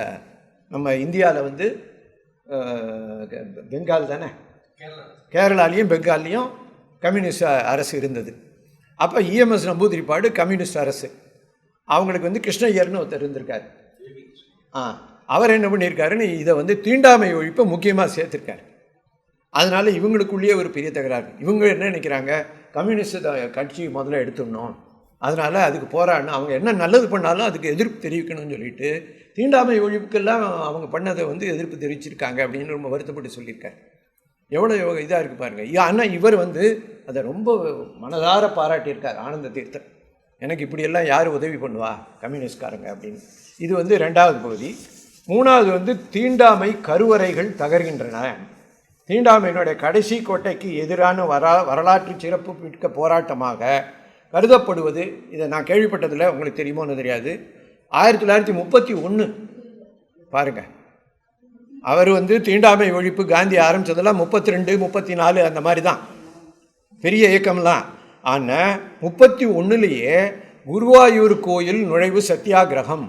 நம்ம இந்தியாவில் பெங்கால் தானே, கேரளாலேயும் பெங்கால்லையும் கம்யூனிஸ்ட் அரசு இருந்தது. அப்போ இஎம்எஸ் நம்பூதிரிப்பாடு கம்யூனிஸ்ட் அரசு. அவங்களுக்கு கிருஷ்ணய்யர்னு ஒருத்தர் இருந்திருக்கார். அவர் என்ன பண்ணியிருக்காருன்னு இதை தீண்டாமை ஒழிப்பை முக்கியமாக சேர்த்துருக்காரு. அதனால் இவங்களுக்குள்ளேயே ஒரு பெரிய தகராறு. இவங்க என்ன நினைக்கிறாங்க, கம்யூனிஸ்ட் கட்சி முதல்ல எடுத்துடணும், அதனால் அதுக்கு போராடணும், அவங்க என்ன நல்லது பண்ணாலும் அதுக்கு எதிர்ப்பு தெரிவிக்கணும்னு சொல்லிட்டு தீண்டாமை ஒழிப்புக்கெல்லாம் அவங்க பண்ணதை எதிர்ப்பு தெரிவிச்சிருக்காங்க அப்படின்னு ரொம்ப வருத்தப்பட்டு சொல்லியிருக்காரு. எவ்வளோ இதாக இருக்குது பாருங்கள். ஆனால் இவர் அதை ரொம்ப மனதார பாராட்டியிருக்கார் ஆனந்த தீர்த்தர். எனக்கு இப்படியெல்லாம் யார் உதவி பண்ணுவா, கம்யூனிஸ்ட்காரங்க அப்படின்னு. இது 2வது பகுதி. 3வது தீண்டாமை கருவறைகள் தகர்கின்றன. தீண்டாமையினுடைய கடைசி கோட்டைக்கு எதிரான வரலாற்று சிறப்பு மிக்க போராட்டமாக கருதப்படுவது, இதை நான் கேள்விப்பட்டதில்லை, உங்களுக்கு தெரியுமோன்னு தெரியாது. 1931 பாருங்கள். அவர் தீண்டாமை ஒழிப்பு காந்தி ஆரம்பித்ததெல்லாம் 32, 34 அந்த மாதிரி தான் பெரிய இயக்கம்லாம். ஆனால் 31லேயே குருவாயூர் கோயில் நுழைவு சத்தியாகிரகம்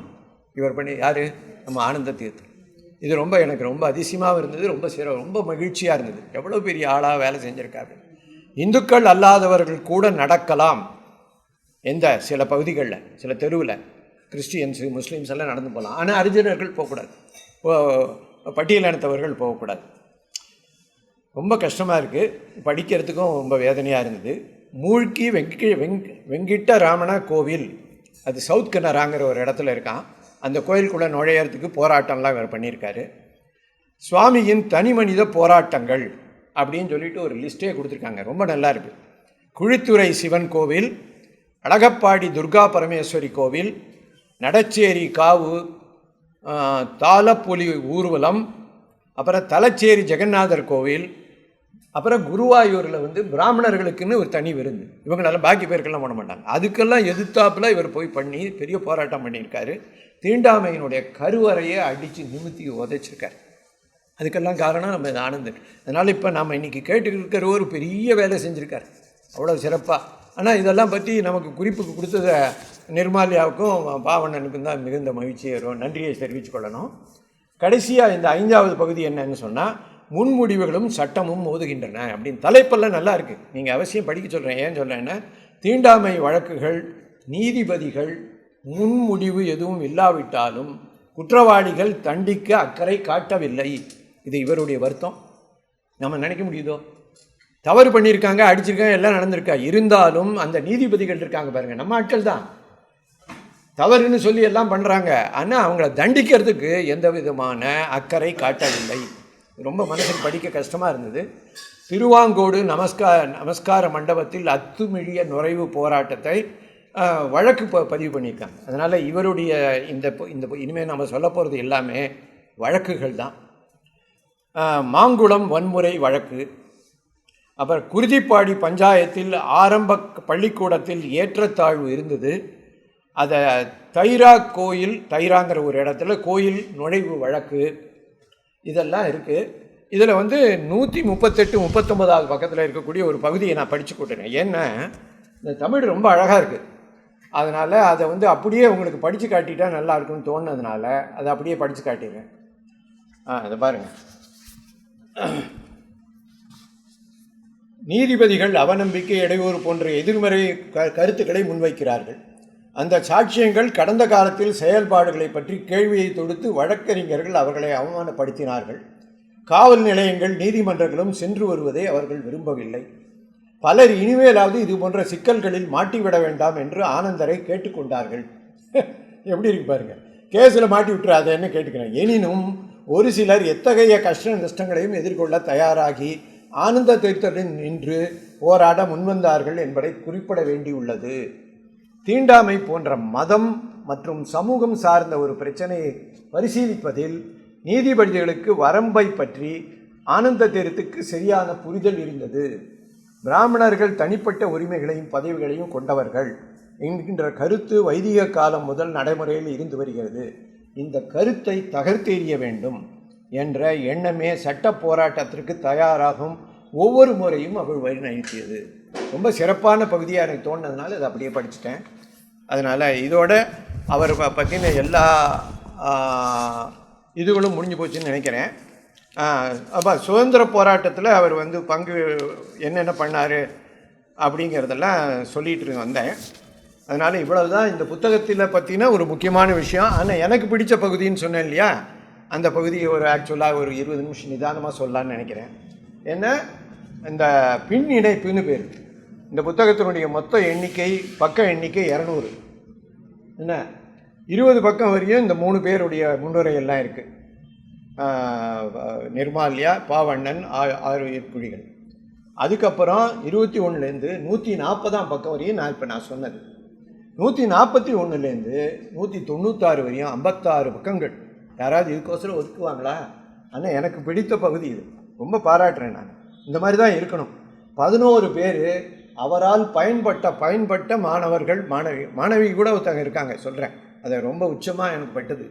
இவர் பண்ணி, யார், நம்ம ஆனந்த தீர்த்தர். இது எனக்கு ரொம்ப அதிசயமாக இருந்தது, ரொம்ப மகிழ்ச்சியாக இருந்தது. எவ்வளோ பெரிய ஆளாக வேலை செஞ்சுருக்காரு. இந்துக்கள் அல்லாதவர்கள் கூட நடக்கலாம், எந்த சில பகுதிகளில், சில தெருவில் கிறிஸ்டியன்ஸு முஸ்லீம்ஸ் எல்லாம் நடந்து போகலாம். ஆனால் அரிஜனர்கள் போகக்கூடாது, பட்டியலினத்தவர்கள் போகக்கூடாது. ரொம்ப கஷ்டமாக இருக்குது, படிக்கிறதுக்கும் ரொம்ப வேதனையாக இருந்தது. மூழ்கி வெங்கிட்ட ராமனா கோவில், அது சவுத் கனராங்கிற ஒரு இடத்துல இருக்கான். அந்த கோயிலுக்குள்ளே நுழையிறதுக்கு போராட்டம்லாம் இவர் பண்ணியிருக்காரு. சுவாமியின் தனி மனித போராட்டங்கள் அப்படின்னு சொல்லிட்டு ஒரு லிஸ்ட்டே கொடுத்துருக்காங்க, ரொம்ப நல்லா இருக்குது. குழித்துறை சிவன் கோவில், அழகப்பாடி துர்கா பரமேஸ்வரி கோவில், நடச்சேரி காவு தாளப்புலி ஊர்வலம், அப்புறம் தலச்சேரி ஜெகநாதர் கோவில், அப்புறம் குருவாயூரில் பிராமணர்களுக்குன்னு ஒரு தனி விருந்து. இவங்களெல்லாம் பாக்கி பேருக்கெல்லாம் பண்ண மாட்டாங்க. அதுக்கெல்லாம் எதிர்த்தாப்பில் இவர் போய் பண்ணி பெரிய போராட்டம் பண்ணியிருக்காரு. தீண்டாமையினுடைய கருவறையை அடித்து நிமித்தி உதைச்சிருக்கார். அதுக்கெல்லாம் காரணம் நம்ம ஆனந்தன். அதனால் இப்போ நம்ம இன்றைக்கி கேட்டுக்கிற ஒரு பெரிய வேலை செஞ்சுருக்கார், அவ்வளோ சிறப்பாக. ஆனால் இதெல்லாம் பற்றி நமக்கு குறிப்புக்கு கொடுத்தத நிர்மாலியாவுக்கும் பாவண்ணனுக்கும் தான் மிகுந்த மகிழ்ச்சியை வரும், நன்றியை தெரிவித்து கொள்ளணும். கடைசியாக இந்த 5வது பகுதி என்னன்னு சொன்னால், முன்முடிவுகளும் சட்டமும் மோதுகின்றன அப்படின்னு தலைப்பெல்லாம் நல்லா இருக்குது. நீங்கள் அவசியம் படிக்க சொல்கிறேன். ஏன் சொல்கிறேன்னா, தீண்டாமை வழக்குகள் நீதிபதிகள் முன்முடிவு எதுவும் இல்லாவிட்டாலும் குற்றவாளிகள் தண்டிக்க அக்கறை காட்டவில்லை. இது இவருடைய வருத்தம். நம்ம நினைக்க முடியுதோ? தவறு பண்ணியிருக்காங்க, அடிச்சிருக்காங்க, எல்லாம் நடந்திருக்கா. இருந்தாலும் அந்த நீதிபதிகள் இருக்காங்க பாருங்கள், நம்ம ஆட்கள் தான். தவறுன்னு சொல்லி எல்லாம் பண்ணுறாங்க, ஆனால் அவங்கள தண்டிக்கிறதுக்கு எந்த விதமான அக்கறை காட்டவில்லை. ரொம்ப மனசுக்கு படிக்க கஷ்டமாக இருந்தது. திருவாங்கோடு நமஸ்கார மண்டபத்தில் அத்துமீறிய நுழைவு போராட்டத்தை வழக்கு பதிவு பண்ணியிருக்காங்க. அதனால் இவருடைய இந்த இனிமேல் நம்ம சொல்ல போகிறது எல்லாமே வழக்குகள் தான். மாங்குளம் வன்முறை வழக்கு, அப்புறம் குருதிப்பாடி பஞ்சாயத்தில் ஆரம்ப பள்ளிக்கூடத்தில் ஏற்றத்தாழ்வு இருந்தது. அதை தைராங்கிற ஒரு இடத்துல கோயில் நுழைவு வழக்கு, இதெல்லாம் இருக்குது. இதில் 138 39வது பக்கத்தில் இருக்கக்கூடிய ஒரு பகுதியை நான் படித்து கொடுத்துறேன். ஏன்னா இந்த தமிழ் ரொம்ப அழகாக இருக்குது. அதனால் அதை அப்படியே உங்களுக்கு படித்து காட்டிட்டா நல்லா இருக்குன்னு தோணுனதுனால அதை அப்படியே படித்து காட்டிடுறேன். அதை பாருங்கள். நீதிபதிகள் அவநம்பிக்கை, இடையூறு போன்ற எதிர்மறை கருத்துக்களை முன்வைக்கிறார்கள். அந்த சாட்சியங்கள் கடந்த காலத்தில் செயல்பாடுகளை பற்றி கேள்வியை தொடுத்து வழக்கறிஞர்கள் அவர்களை அவமானப்படுத்தினார்கள். காவல் நிலையங்கள் நீதிமன்றங்களும் சென்று வருவதை அவர்கள் விரும்பவில்லை. பலர் இனிமேலாவது இது போன்ற சிக்கல்களில் மாட்டிவிட வேண்டாம் என்று ஆனந்தரை கேட்டுக்கொண்டார்கள். எப்படி இருக்கு பாருங்க, கேஸில் மாட்டி விட்டுறாதேன்னு கேட்டுக்கிறேன். எனினும் ஒரு சிலர் எத்தகைய கஷ்ட நஷ்டங்களையும் எதிர்கொள்ள தயாராகி ஆனந்த தீர்த்தரின் நின்று போராட முன்வந்தார்கள் என்பதை குறிப்பிட வேண்டியுள்ளது. தீண்டாமை போன்ற மதம் மற்றும் சமூகம் சார்ந்த ஒரு பிரச்சனையை பரிசீலிப்பதில் நீதிபதிகளுக்கு வரம்பை பற்றி ஆனந்த தீர்த்துக்கு சரியான புரிதல் இருந்தது. பிராமணர்கள் தனிப்பட்ட உரிமைகளையும் பதவிகளையும் கொண்டவர்கள் என்கின்ற கருத்து வைதிக காலம் முதல் நடைமுறையில் இருந்து வருகிறது. இந்த கருத்தை தகர்த்தெறிய வேண்டும் என்ற எண்ணமே சட்ட போராட்டத்திற்கு தயாராகும் ஒவ்வொரு முறையும் அவள் வழிநடத்தியது. ரொம்ப சிறப்பான பகுதியாக எனக்கு தோணுனதுனால அதை அப்படியே படிச்சுட்டேன். அதனால் இதோட அவர் பற்றின எல்லா இதுகளும் முடிஞ்சு போச்சுன்னு நினைக்கிறேன். அப்போ சுதந்திர போராட்டத்தில் அவர் பங்கு என்னென்ன பண்ணார் அப்படிங்கிறதெல்லாம் சொல்லிகிட்டு வந்தேன். அதனால் இவ்வளவு தான் இந்த புத்தகத்தில் பற்றின ஒரு முக்கியமான விஷயம். ஆனால் எனக்கு பிடித்த பகுதின்னு சொன்னேன் இல்லையா, அந்த பகுதியை ஆக்சுவலாக ஒரு 20 நிமிஷம் நிதானமாக சொல்லலான்னு நினைக்கிறேன். ஏன்னா இந்த பின் இணைப்புன்னு பேர். இந்த புத்தகத்தினுடைய மொத்த எண்ணிக்கை பக்க எண்ணிக்கை 200. என்ன 20 பக்கம் வரையும் இந்த 3 பேருடைய முன்னுரையெல்லாம் இருக்குது. நிர்மால்யா, பாவண்ணன், ஆறுயிர்குழிகள். அதுக்கப்புறம் 21லேருந்து 140ஆம் பக்கம் வரையும் நான் சொன்னது. 141லேருந்து 196 வரையும் 56 பக்கங்கள். யாராவது இதுக்கோசரம் ஒதுக்குவாங்களா? ஆனால் எனக்கு பிடித்த பகுதி இது. ரொம்ப பாராட்டுறேன் நான். இந்த மாதிரி தான் இருக்கணும். 11 பேர் அவரால் பயன்பட்ட மாணவர்கள், மாணவி கூட ஒருத்தங்க இருக்காங்க, சொல்கிறேன். அதை ரொம்ப உச்சமாக எனக்கு பட்டது.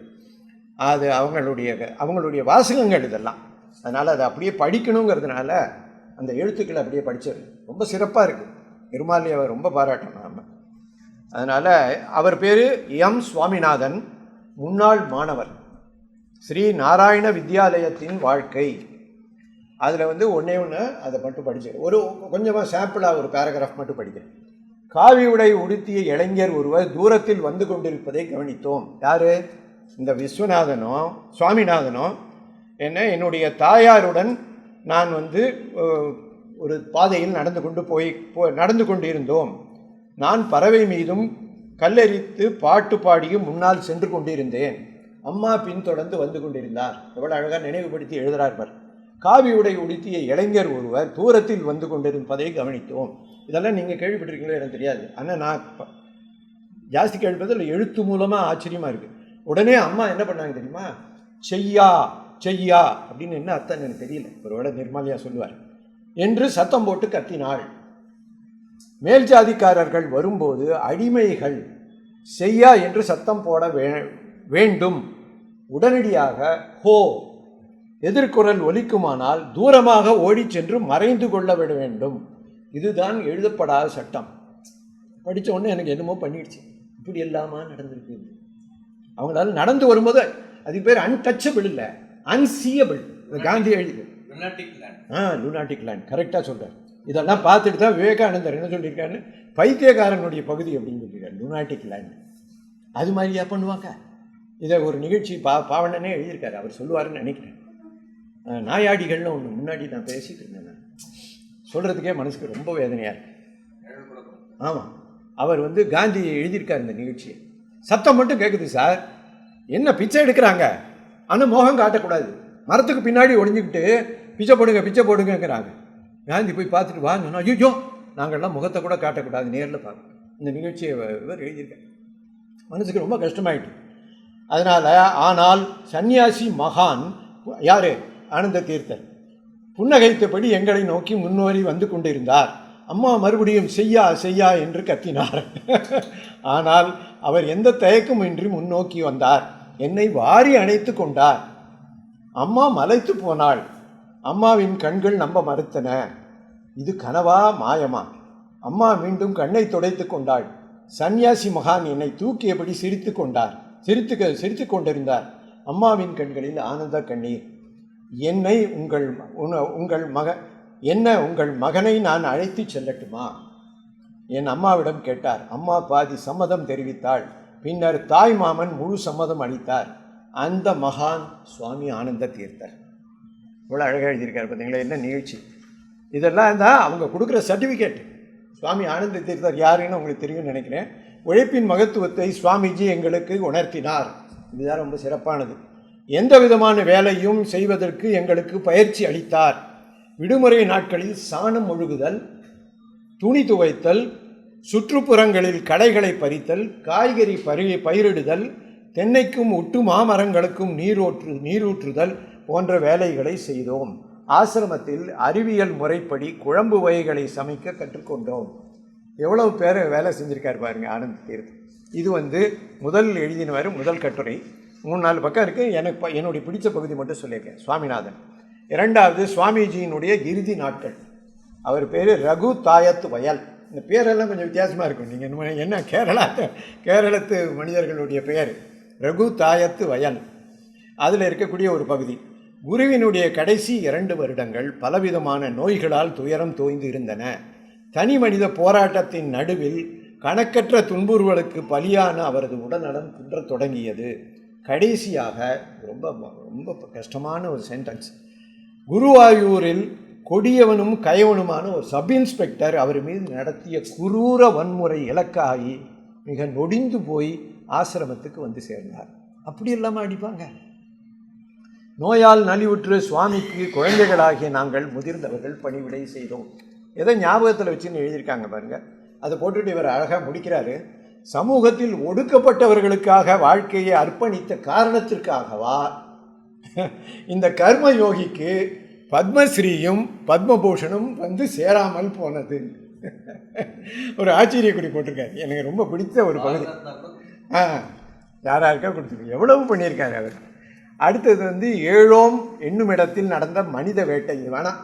அது அவங்களுடைய வாசகங்கள் இதெல்லாம். அதனால் அதை அப்படியே படிக்கணுங்கிறதுனால அந்த எழுத்துக்களை அப்படியே படித்தது ரொம்ப சிறப்பாக இருக்குது. நிர்மாலியாவை ரொம்ப பாராட்டணும் நம்ம. அதனால் அவர் பேர் எம் சுவாமிநாதன், முன்னாள் மாணவர், ஸ்ரீ நாராயண வித்யாலயத்தின் வாழ்க்கை. அதில் ஒன்றே அதை மட்டும் படித்தேன். கொஞ்சமாக சாம்பிளாக ஒரு பேராகிராஃப் மட்டும் படிக்கிறேன். காவி உடை உடுத்திய இளைஞர் ஒருவர் தூரத்தில் வந்து கொண்டிருப்பதை கவனித்தோம். யார்? இந்த சுவாமிநாதனோ என்னுடைய தாயாருடன் நான் ஒரு பாதையில் நடந்து கொண்டிருந்தோம். நான் பறவை மீதும் கல்லெறித்து பாட்டு பாடியும் முன்னால் சென்று கொண்டிருந்தேன். அம்மா பின்தொடர்ந்து வந்து கொண்டிருந்தார். எவ்வளோ அழகாக நினைவுபடுத்தி எழுதுகிறார். காவி உடை உடுத்திய இளைஞர் ஒருவர் தூரத்தில் வந்து கொண்டிருப்பதை கவனித்தோம். இதெல்லாம் நீங்கள் கேள்விப்பட்டிருக்கீங்களோ எனக்கு தெரியாது. ஆனால் நான் ஜாஸ்தி கேள்விப்பதில் எழுத்து மூலமாக ஆச்சரியமாக இருக்குது. உடனே அம்மா என்ன பண்ணாங்க தெரியுமா? செய்யா அப்படின்னு என்ன அர்த்தம் எனக்கு தெரியல, ஒருவேளை நிர்மாலியா சொல்லுவார் என்று சத்தம் போட்டு கத்தினாள். மேல் ஜாதிக்காரர்கள் வரும்போது அடிமைகள் செய்யா என்று சத்தம் போட வேண்டும். உடனடியாக ஹோ எதிர்குரல் ஒலிக்குமானால் தூரமாக ஓடி சென்று மறைந்து கொள்ள விட வேண்டும். இதுதான் எழுதப்படாத சட்டம். படித்த உடனே எனக்கு என்னமோ பண்ணிடுச்சு. இப்படி எல்லாமா நடந்திருக்கு. அவங்களால நடந்து வரும்போது அதுக்கு பேர் அன்டச்சபிள் இல்லை, அன்சீயபிள். காந்தி எழுது லுனாட்டிக் லேண்ட். கரெக்டாக சொல்கிறார். இதெல்லாம் பார்த்துட்டு தான் விவேகானந்தர் என்ன சொல்லியிருக்காருன்னு, பைத்தியக்காரனுடைய பகுதி அப்படின்னு சொல்லியிருக்காரு, லுனாட்டிக் லேண்ட். அது மாதிரியா பண்ணுவாங்க? இதை ஒரு நிகழ்ச்சி பாவண்ணனே எழுதியிருக்காரு, அவர் சொல்லுவாருன்னு நினைக்கிறேன். நாயாடிகள்னு ஒன்று முன்னாடி நான் பேசிகிட்டு இருந்தேன், நான் சொல்கிறதுக்கே மனசுக்கு ரொம்ப வேதனையாக இருக்கு. ஆமாம், அவர் காந்தி எழுதியிருக்கார் இந்த நிகழ்ச்சியை. சத்தம் மட்டும் கேட்குது சார், என்ன பிச்சை எடுக்கிறாங்க, ஆனால் மோகம் காட்டக்கூடாது, மரத்துக்கு பின்னாடி ஒழிஞ்சிக்கிட்டு பிச்சை போடுங்க பிச்சை போடுங்கிறாங்க. காந்தி போய் பார்த்துட்டு வாங்க, ஐயோ நாங்கள்லாம் முகத்தை கூட காட்டக்கூடாது, நேரில் பார்க்கணும். இந்த நிகழ்ச்சியை இவர் எழுதியிருக்கார். மனசுக்கு ரொம்ப கஷ்டமாயிட்டு. அதனால் ஆனால் சன்னியாசி மகான் யார்? ஆனந்த தீர்த்தர் புன்னகைத்தபடி எங்களை நோக்கி முன்னோறி வந்து கொண்டிருந்தார். அம்மா மறுபடியும் செய்யா செய்யா என்று கத்தினார். ஆனால் அவர் எந்த தயக்கமின்றி முன்னோக்கி வந்தார், என்னை வாரி அணைத்து கொண்டார். அம்மா மலைத்து போனாள். அம்மாவின் கண்கள் நம்ப மறுத்தன. இது கனவா மாயமா? அம்மா மீண்டும் கண்ணை துடைத்து கொண்டாள். சன்னியாசி மகான் என்னை தூக்கியபடி சிரித்து கொண்டிருந்தார். அம்மாவின் கண்களில் ஆனந்த கண்ணீர். உங்கள் மகனை நான் அழைத்து செல்லட்டுமா? என் அம்மாவிடம் கேட்டார். அம்மா பாதி சம்மதம் தெரிவித்தாள். பின்னர் தாய் மாமன் முழு சம்மதம் அளித்தார். அந்த மகான் சுவாமி ஆனந்த தீர்த்தர். இவ்வளோ அழகாக எழுதியிருக்காரு பார்த்தீங்களா, என்ன நிகழ்ச்சி! இதெல்லாம் தான் அவங்க கொடுக்குற சர்டிஃபிகேட். சுவாமி ஆனந்த தீர்த்தர் யாருன்னு உங்களுக்கு தெரியும்னு நினைக்கிறேன். உழைப்பின் மகத்துவத்தை சுவாமிஜி எங்களுக்கு உணர்த்தினார். இதுதான் ரொம்ப சிறப்பானது. எந்த விதமான வேலையும் செய்வதற்கு எங்களுக்கு பயிற்சி அளித்தார். விடுமுறை நாட்களில் சாணம் ஒழுகுதல், துணி துவைத்தல், சுற்றுப்புறங்களில் களைகளை பறித்தல், காய்கறி பயிரிடுதல், தென்னைக்கும் ஒட்டு மாமரங்களுக்கும் நீரூற்றுதல் போன்ற வேலைகளை செய்தோம். ஆசிரமத்தில் அறிவியல் முறைப்படி குழம்பு வகைகளை சமைக்க கற்றுக்கொண்டோம். எவ்வளவு பேர் வேலை செஞ்சுருக்காரு பாருங்கள் ஆனந்த தீர்த்தர். இது முதல் எழுதினவர் முதல் கட்டுரை. 3-4 பக்கம் இருக்குது. என்னுடைய பிடிச்ச பகுதி மட்டும் சொல்லியிருக்கேன். சுவாமிநாதன். இரண்டாவது சுவாமிஜியினுடைய இறுதி நாட்கள். அவர் பேர் ரகு தாயத்து வயல். இந்த பேரெல்லாம் கொஞ்சம் வித்தியாசமாக இருக்கும். நீங்கள் என்ன கேரளத்து மனிதர்களுடைய பெயர் ரகு தாயத்து வயல். அதில் இருக்கக்கூடிய ஒரு பகுதி. குருவினுடைய கடைசி 2 வருடங்கள் பலவிதமான நோய்களால் துயரம் தோய்ந்து இருந்தன. தனி மனித போராட்டத்தின் நடுவில் கணக்கற்ற துன்புறுவலுக்கு பலியான அவரது உடல்நலம் குன்றத் தொடங்கியது. கடைசியாக ரொம்ப ரொம்ப கஷ்டமான ஒரு சென்டென்ஸ். குருவாயூரில் கொடியவனும் கயவனுமான ஒரு சப் இன்ஸ்பெக்டர் அவர் மீது நடத்திய குரூர வன்முறை இலக்காகி மிக நொடிந்து போய் ஆசிரமத்துக்கு சேர்ந்தார். அப்படி இல்லாமல் அடிப்பாங்க. நோயால் நலிவுற்று சுவாமிக்கு குழந்தைகளாகிய நாங்கள் முதிர்ந்தவர்கள் பணிவிடை செய்தோம். எதை ஞாபகத்தில் வச்சுன்னு எழுதியிருக்காங்க பாருங்கள். அதை போட்டுட்டு இவர் அழகாக முடிக்கிறாரு. சமூகத்தில் ஒடுக்கப்பட்டவர்களுக்காக வாழ்க்கையை அர்ப்பணித்த காரணத்திற்காகவா இந்த கர்ம யோகிக்கு பத்மஸ்ரீயும் பத்மபூஷனும் சேராமல் போனது? ஒரு ஆச்சரியக்குறி போட்டிருக்காரு. எனக்கு ரொம்ப பிடித்த ஒரு பகுதி. யாராருக்கா கொடுத்துருக்கு. எவ்வளவு பண்ணியிருக்காரு அவர். அடுத்தது ஏழோம் என்னும் இடத்தில் நடந்த மனித வேட்டை. இது வேணாம்,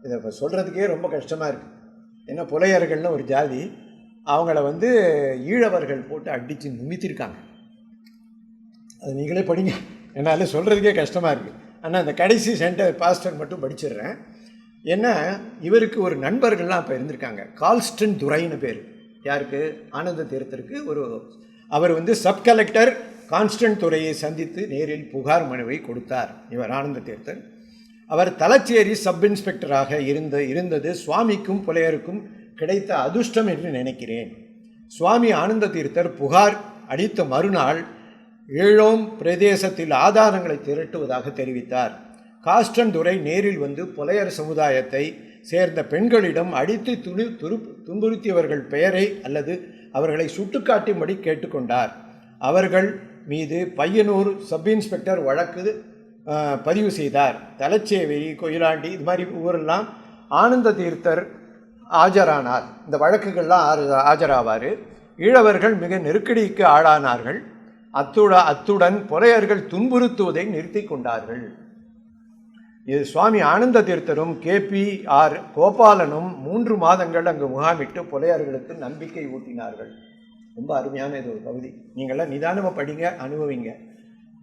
இதை இப்போ சொல்கிறதுக்கே ரொம்ப கஷ்டமாக இருக்குது. ஏன்னா புலையர்கள்னு ஒரு ஜாதி, அவங்கள ஈழவர்கள் போட்டு அடித்து நிமித்திருக்காங்க. அது நீங்களே படிங்க, என்னால் சொல்கிறதுக்கே கஷ்டமாக இருக்குது. ஆனால் அந்த கடைசி பாஸ்டர் மட்டும் படிச்சிடுறேன். ஏன்னா இவருக்கு ஒரு நண்பர்கள்லாம் இப்போ இருந்திருக்காங்க. கால்ஸ்டன் துரைன்னு பேர். யாருக்கு? ஆனந்த தீர்த்தருக்கு. அவர் சப் கலெக்டர் கான்ஸ்டன்ட் துரையை சந்தித்து நேரில் புகார் மனுவை கொடுத்தார். இவர் ஆனந்த தீர்த்தர். அவர் தலச்சேரி சப் இன்ஸ்பெக்டராக இருந்தது சுவாமிக்கும் புலையருக்கும் கிடைத்த அதிர்ஷ்டம் என்று நினைக்கிறேன். சுவாமி ஆனந்த தீர்த்தர் புகார் அளித்த மறுநாள் ஏழோம் பிரதேசத்தில் ஆதாரங்களை திரட்டுவதாக தெரிவித்தார். காஸ்டன் துரை நேரில் புலையர் சமுதாயத்தை சேர்ந்த பெண்களிடம் அடித்து துன்புறுத்தியவர்கள் பெயரை அல்லது அவர்களை சுட்டுக்காட்டும்படி கேட்டுக்கொண்டார். அவர்கள் மீது பையனூர் சப் இன்ஸ்பெக்டர் வழக்கு பதிவு செய்தார். தலச்சேரி, கொயிலாண்டி இது மாதிரி ஊரெல்லாம் ஆனந்த தீர்த்தர் ஆஜரானார். இந்த வழக்குகள்லாம் ஆஜராவார். ஈழவர்கள் மிக நெருக்கடிக்கு ஆளானார்கள். அத்துடன் புலையர்கள் துன்புறுத்துவதை நிறுத்தி கொண்டார்கள். இது சுவாமி ஆனந்த தீர்த்தரும் KPR கோபாலனும் 3 மாதங்கள் அங்கு முகாமிட்டு புலையர்களுக்கு நம்பிக்கை ஊட்டினார்கள். ரொம்ப அருமையான இது ஒரு பகுதி. நீங்கள்லாம் நிதானமாக படிங்க, அனுபவிங்க.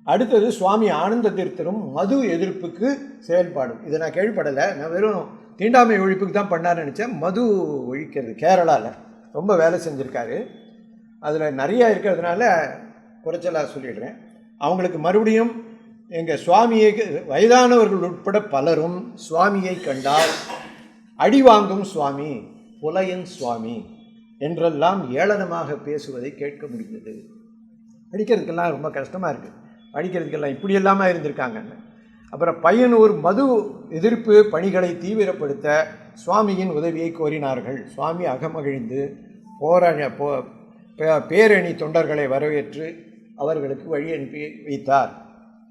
அடுத்தது சுவாமி ஆனந்த தீர்த்தரும் மது எதிர்ப்புக்கு செயல்பாடும். இதை நான் கேள்விப்படலை. நான் வெறும் தீண்டாமை ஒழிப்புக்கு தான் பண்ணார்னு நினச்சேன். மது ஒழிக்கிறது கேரளாவில் ரொம்ப வேலை செஞ்சுருக்காரு. அதில் நிறையா இருக்கிறதுனால குறைச்சலாக சொல்லிடுறேன். அவங்களுக்கு மறுபடியும் எங்கள் சுவாமியை, வயதானவர்கள் உட்பட பலரும் சுவாமியை கண்டால் அடி வாங்கும் சுவாமி, புலையன் சுவாமி என்றெல்லாம் ஏளனமாக பேசுவதை கேட்க முடிந்தது. படிக்கிறதுக்கெல்லாம் ரொம்ப கஷ்டமாக இருக்குது. படிக்கிறதுக்கெல்லாம் இப்படி இல்லாமல் இருந்திருக்காங்கன்னு. அப்புறம் பையனூர் மது எதிர்ப்பு பணிகளை தீவிரப்படுத்த சுவாமியின் உதவியை கோரினார்கள். சுவாமி அகமகிழ்ந்து பேரணி தொண்டர்களை வரவேற்று அவர்களுக்கு வழி அனுப்பி வைத்தார்.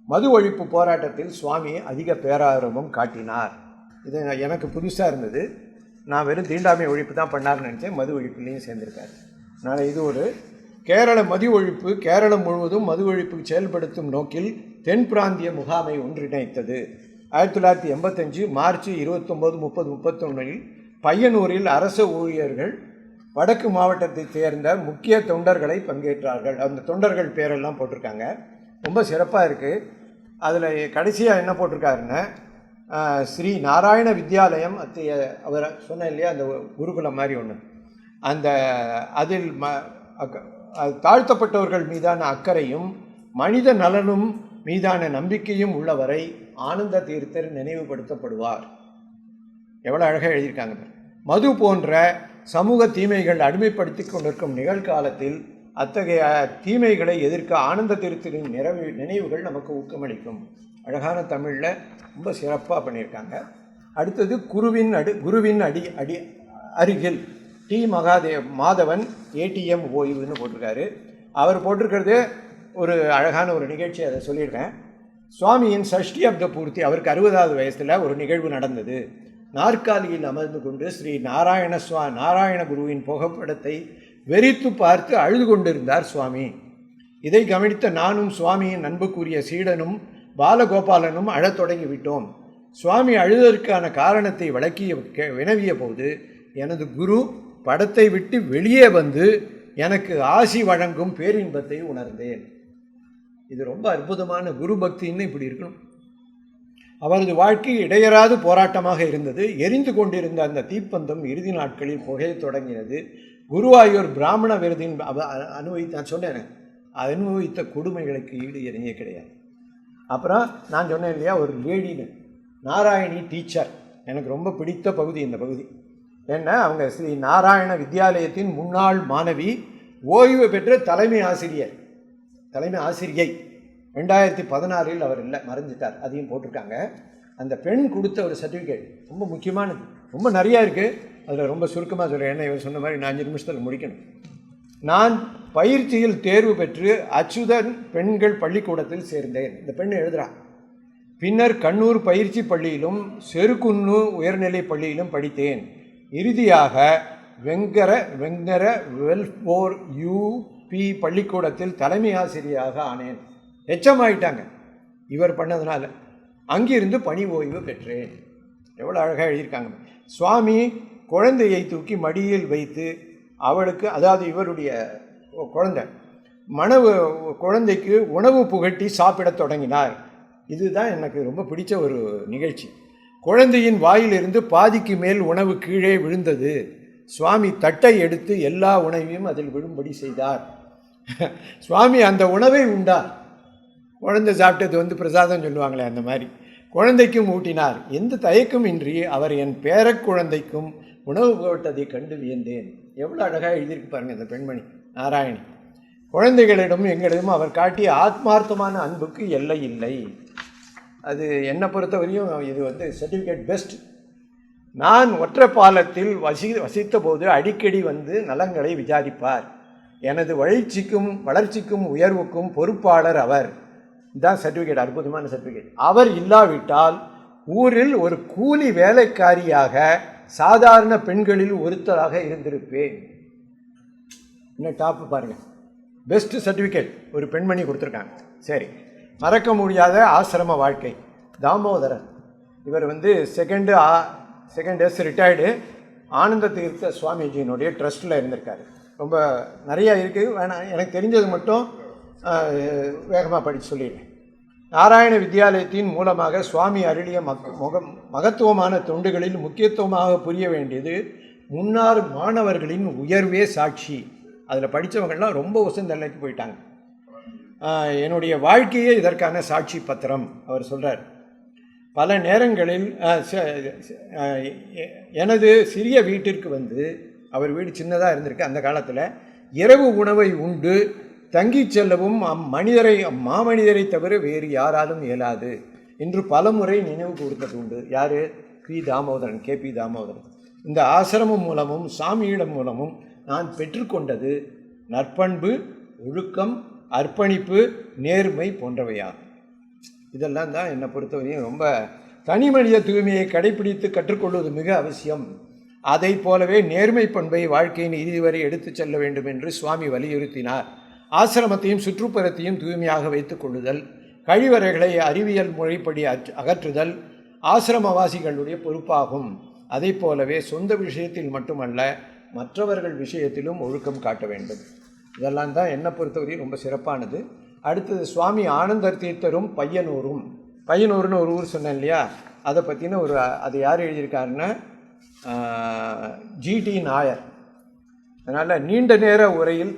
மது ஒழிப்பு போராட்டத்தில் சுவாமி அதிக பேரார்வமும் காட்டினார். இது எனக்கு புதுசாக இருந்தது. நான் வெறும் தீண்டாமை ஒழிப்பு தான் பண்ணார்னு நினச்சேன். மது ஒழிப்புலேயும் சேர்ந்திருக்காரு. அதனால் இது ஒரு கேரள மது ஒழிப்பு கேரளம் முழுவதும் மது ஒழிப்பு செயல்படுத்தும் நோக்கில் தென் பிராந்திய முகாமை ஒன்றிணைத்தது. 1985 மார்ச் 29, 30, 31 பையனூரில் அரச ஊழியர்கள் வடக்கு மாவட்டத்தைச் சேர்ந்த முக்கிய தொண்டர்களை பங்கேற்றார்கள். அந்த தொண்டர்கள் பேரெல்லாம் போட்டிருக்காங்க. ரொம்ப சிறப்பாக இருக்குது. அதில் கடைசியாக என்ன போட்டிருக்காருன்னா, ஸ்ரீ நாராயண வித்யாலயம் அவர் சொன்ன இல்லையா, அந்த குருகுலம் மாதிரி ஒன்று, அந்த அதில் தாழ்த்தப்பட்டவர்கள் மீதான அக்கறையும் மனித நலனும் மீதான நம்பிக்கையும் உள்ளவரை ஆனந்த தீர்த்தர் நினைவுபடுத்தப்படுவார். எவ்வளோ அழகாக எழுதியிருக்காங்க. மது போன்ற சமூக தீமைகள் அடிமைப்படுத்தி கொண்டிருக்கும் நிகழ்காலத்தில் அத்தகைய தீமைகளை எதிர்க்க ஆனந்த தீர்த்தரின் நினைவுகள் நமக்கு ஊக்கமளிக்கும். அழகான தமிழில் ரொம்ப சிறப்பாக பண்ணியிருக்காங்க. அடுத்தது குருவின் அடி அருகில் டி மாதவன் ஏடிஎம் ஓய்வுன்னு போட்டிருக்காரு. அவர் போட்டிருக்கிறது ஒரு அழகான ஒரு நிகழ்ச்சி, அதை சொல்லியிருக்கேன். சுவாமியின் சஷ்டி அப்த பூர்த்தி, அவருக்கு 60வது வயசில் ஒரு நிகழ்வு நடந்தது. நாற்காலியில் அமர்ந்து கொண்டு ஸ்ரீ நாராயண குருவின் புகைப்படத்தை வெறித்து பார்த்து அழுது கொண்டிருந்தார் சுவாமி. இதை கவனித்த நானும் சுவாமியின் அன்புக்குரிய சீடனும் பாலகோபாலனும் அழத் தொடங்கிவிட்டோம். சுவாமி அழுதற்கான காரணத்தை வினவிய போது எனது குரு படத்தை விட்டு வெளியே வந்து எனக்கு ஆசி வழங்கும் பேரின்பத்தை உணர்ந்தேன். இது ரொம்ப அற்புதமான குரு பக்தின்னு இப்படி இருக்கணும். அவரது வாழ்க்கை இடையறாது போராட்டமாக இருந்தது. எரிந்து கொண்டிருந்த அந்த தீப்பந்தம் இறுதி நாட்களில் புகைய தொடங்கினது. குருவாயூர் பிராமண விருதின் நான் சொன்னேன், அனுபவித்த கொடுமைகளுக்கு ஈடு இணையே கிடையாது. அப்புறம் நான் சொன்னேன் இல்லையா, ஒரு லேடின்னு நாராயணி டீச்சர், எனக்கு ரொம்ப பிடித்த பகுதி இந்த பகுதி. ஏன்னா அவங்க ஸ்ரீ நாராயண வித்யாலயத்தின் முன்னாள் மாணவி, ஓய்வு பெற்ற தலைமை ஆசிரியை. 2016 அவர் இல்லை, மறைஞ்சிட்டார். அதையும் போட்டிருக்காங்க. அந்த பெண் கொடுத்த ஒரு சர்டிஃபிகேட் ரொம்ப முக்கியமானது. ரொம்ப நிறையா இருக்குது, அதில் ரொம்ப சுருக்கமாக சொல்கிறேன். ஏன்னா இவர் சொன்ன மாதிரி நான் 5 நிமிஷத்தில் முடிக்கணும். நான் பயிற்சியில் தேர்வு பெற்று அச்சுதன் பெண்கள் பள்ளிக்கூடத்தில் சேர்ந்தேன். இந்த பெண் எழுதுகிறான். பின்னர் கண்ணூர் பயிற்சி பள்ளியிலும் செருக்குன்னு உயர்நிலை பள்ளியிலும் படித்தேன். இறுதியாக வெங்கர வெல்ஃபோர் யூபி பள்ளிக்கூடத்தில் தலைமை ஆசிரியராக ஆனேன். எச்சமாயிட்டாங்க இவர் பண்ணதுனால. அங்கிருந்து பணி ஓய்வு பெற்றேன். எவ்வளோ அழகாக எழுதியிருக்காங்க. சுவாமி குழந்தையை தூக்கி மடியில் வைத்து அவளுக்கு, அதாவது இவருடைய குழந்தைக்கு உணவு புகட்டி சாப்பிடத் தொடங்கினார். இதுதான் எனக்கு ரொம்ப பிடிச்ச ஒரு நிகழ்ச்சி. குழந்தையின் வாயிலிருந்து பாதிக்கு மேல் உணவு கீழே விழுந்தது. சுவாமி தட்டை எடுத்து எல்லா உணவையும் அதில் விழும்படி செய்தார். சுவாமி அந்த உணவை உண்டார். குழந்தை சாப்பிட்டது பிரசாதம் சொல்லுவாங்களே, அந்த மாதிரி குழந்தைக்கும் ஊட்டினார். எந்த தயக்கம் இன்றி அவர் என் பேரக்குழந்தைக்கும் உணவு போட்டதை கண்டு வியந்தேன். எவ்வளோ அழகாக எழுதியிருக்கு பாருங்கள் இந்த பெண்மணி நாராயணி. குழந்தைகளிடம் எங்களிடம் அவர் காட்டிய ஆத்மார்த்தமான அன்புக்கு எல்லை இல்லை. அது என்னை பொறுத்தவரையும் இது சர்டிஃபிகேட் பெஸ்ட். நான் ஒற்றைப்பாலத்தில் வசித்த போது அடிக்கடி நலங்களை விசாரிப்பார். எனது வளர்ச்சிக்கும் உயர்வுக்கும் பொறுப்பாளர் அவர். இதுதான் சர்டிஃபிகேட், அற்புதமான சர்டிஃபிகேட். அவர் இல்லாவிட்டால் ஊரில் ஒரு கூலி வேலைக்காரியாக சாதாரண பெண்களில் ஒருத்தராக இருந்திருப்பேன். இன்னும் டாப்பு பாருங்கள், பெஸ்ட் சர்டிஃபிகேட் ஒரு பெண்மணி கொடுத்துருக்காங்க. சரி, மறக்க முடியாத ஆசிரம வாழ்க்கை. தாமோதரன் இவர் செகண்ட் எஸ் ரிட்டையர்டு ஆனந்த தீர்த்த சுவாமிஜியினுடைய ட்ரஸ்ட்டில் இருந்திருக்காரு. ரொம்ப நிறையா இருக்குது, வேணாம் எனக்கு தெரிஞ்சது மட்டும் வேகமாக படித்து சொல்லிடுறேன். நாராயண வித்யாலயத்தின் மூலமாக சுவாமி அருளிய மகத்துவமான தொண்டுகளில் முக்கியத்துவமாக புரிய வேண்டியது முன்னாள் மாணவர்களின் உயர்வே சாட்சி. அதில் படித்தவங்கள்லாம் ரொம்ப உசந்த நிலைக்கு போயிட்டாங்க. என்னுடைய வாழ்க்கையே இதற்கான சாட்சி பத்திரம். அவர் சொல்கிறார், பல நேரங்களில் எனது சிறிய வீட்டிற்கு வந்து, அவர் வீடு சின்னதாக இருந்திருக்கு அந்த காலத்தில், இரவு உணவை உண்டு தங்கி செல்லவும் மாமனிதரை தவிர வேறு யாராலும் இயலாது என்று பலமுறை நினைவு கொடுத்தது உண்டு. யார்? P Damodaran, KP Damodaran. இந்த ஆசிரமம் மூலமும் சாமியிடம் மூலமும் நான் பெற்றுக்கொண்டது நற்பண்பு, ஒழுக்கம், அர்ப்பணிப்பு, நேர்மை போன்றவையாகும். இதெல்லாம் தான் என்னை பொறுத்தவரையும் ரொம்ப தனி மனித தூய்மையை கடைபிடித்து கற்றுக்கொள்வது மிக அவசியம். அதை போலவே நேர்மை பண்பை வாழ்க்கையின் இதுவரை எடுத்து செல்ல வேண்டும் என்று சுவாமி வலியுறுத்தினார். ஆசிரமத்தையும் சுற்றுப்புறத்தையும் தூய்மையாக வைத்துக் கொள்ளுதல், கழிவறைகளை அறிவியல் முறைப்படி அகற்றுதல் ஆசிரமவாசிகளுடைய பொறுப்பாகும். அதை போலவே சொந்த விஷயத்தில் மட்டுமல்ல மற்றவர்கள் விஷயத்திலும் ஒழுக்கம் காட்ட வேண்டும். இதெல்லாம் தான் என்னை பொறுத்தவரையும் ரொம்ப சிறப்பானது. அடுத்தது சுவாமி ஆனந்தர் தீர்த்தரும் பையனூர்னு ஒரு ஊர் சொன்னேன் இல்லையா, அதை பற்றின அது யார் எழுதியிருக்காருன்னா GT நாயர். அதனால் நீண்ட நேர உரையில்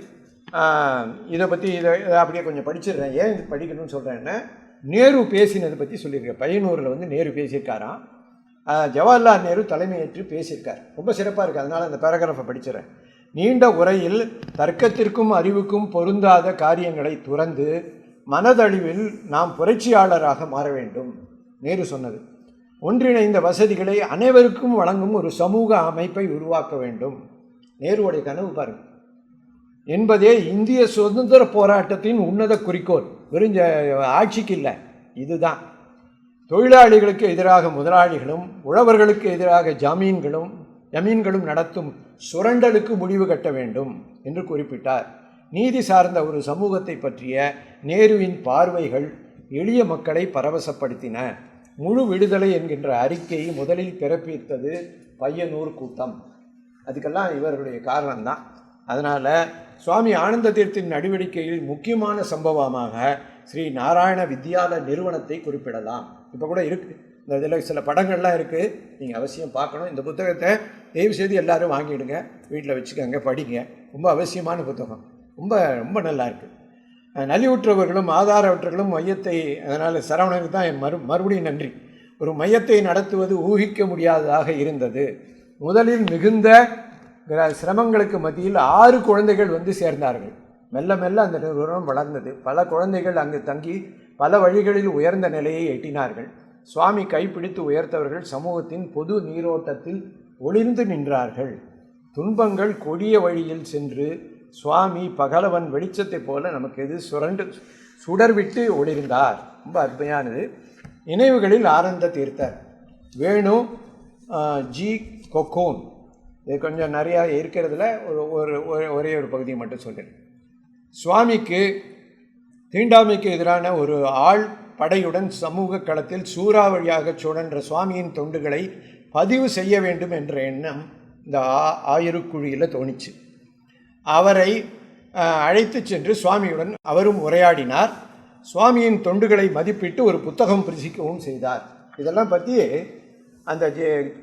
இதை பற்றி இதை அப்படியே கொஞ்சம் படிச்சிடுறேன். ஏன் இது படிக்கணும்னு சொல்கிறேன்னா, நேரு பேசினதை பற்றி சொல்லியிருக்கேன். பையனூரில் வந்து நேரு பேசியிருக்காராம். ஜவஹர்லால் நேரு தலைமையேற்று பேசியிருக்கார். ரொம்ப சிறப்பாக இருக்குது. அதனால் அந்த பேராகிராஃபை படிச்சிடறேன். நீண்ட உரையில் தர்க்கத்திற்கும் அறிவுக்கும் பொருந்தாத காரியங்களை துறந்து மனதளவில் நாம் புரட்சியாளராக மாற வேண்டும். நேரு சொன்னது. ஒன்றிணைந்த வசதிகளை அனைவருக்கும் வழங்கும் ஒரு சமூக அமைப்பை உருவாக்க வேண்டும். நேருவுடைய கனவு பாருங்கள் என்பதே இந்திய சுதந்திர போராட்டத்தின் உன்னத குறிக்கோள். வெறும் ஆட்சிக்கு இல்லை, இதுதான். தொழிலாளிகளுக்கு எதிராக முதலாளிகளும் உழவர்களுக்கு எதிராக ஜமீன்களும் நடத்தும் சுரண்டலுக்கு முடிவு கட்ட வேண்டும் என்று குறிப்பிட்டார். நீதி சார்ந்த ஒரு சமூகத்தை பற்றிய நேருவின் பார்வைகள் எளிய மக்களை பரவசப்படுத்தின. முழு விடுதலை என்கின்ற அறிக்கையை முதலில் பிறப்பித்தது பையனூர் கூட்டம். அதுக்கெல்லாம் இவர்களுடைய காரணம்தான். அதனால் சுவாமி ஆனந்த தீர்த்தின் நடவடிக்கையில் முக்கியமான சம்பவமாக ஸ்ரீ நாராயண வித்யாலய நிறுவனத்தை குறிப்பிடலாம். இப்போ கூட இருக்குது, இந்த இதில் சில படங்கள்லாம் இருக்குது, நீங்கள் அவசியம் பார்க்கணும். இந்த புத்தகத்தை தயவுசெய்து எல்லோரும் வாங்கிடுங்க, வீட்டில் வச்சுக்கோங்க, படிங்க. ரொம்ப அவசியமான புத்தகம், ரொம்ப ரொம்ப நல்லா இருக்குது. நலிவுற்றவர்களும் ஆதாரவற்றர்களும் மையத்தை, அதனால் சரவணனுக்கு தான் என் மறுபடியும் நன்றி. ஒரு மையத்தை நடத்துவது ஊகிக்க முடியாததாக இருந்தது. முதலில் மிகுந்த சிரமங்களுக்கு மத்தியில் 6 குழந்தைகள் வந்து சேர்ந்தார்கள். மெல்ல மெல்ல அந்த நிறுவனம் வளர்ந்தது. பல குழந்தைகள் அங்கு தங்கி பல வழிகளில் உயர்ந்த நிலையை எட்டினார்கள். சுவாமி கைப்பிடித்து உயர்த்தவர்கள் சமூகத்தின் பொது நீரோட்டத்தில் ஒளிர்ந்து நின்றார்கள். துன்பங்கள் கொடிய வழியில் சென்று சுவாமி பகலவன் வெளிச்சத்தை போல நமக்கு எது சுடர்விட்டு ஒளிர்ந்தார். ரொம்ப அருமையானது. நினைவுகளில் ஆனந்த தீர்த்தர் வேணு ஜி கொக்கோன். இது கொஞ்சம் நிறையா இருக்கிறதுல ஒரே ஒரு பகுதியை மட்டும் சொல்கிறேன். சுவாமிக்கு தீண்டாமைக்கு எதிரான ஒரு ஆள் படையுடன் சமூக களத்தில் சூறாவளியாக சுழன்ற சுவாமியின் தொண்டுகளை பதிவு செய்ய வேண்டும் என்ற எண்ணம் இந்த ஆயிரக்குழியில் தோணிச்சு. அவரை அழைத்து சென்று சுவாமியுடன் அவரும் உரையாடினார். சுவாமியின் தொண்டுகளை மதிப்பிட்டு ஒரு புத்தகம் பிரசிக்கவும் செய்தார். இதெல்லாம் பற்றி அந்த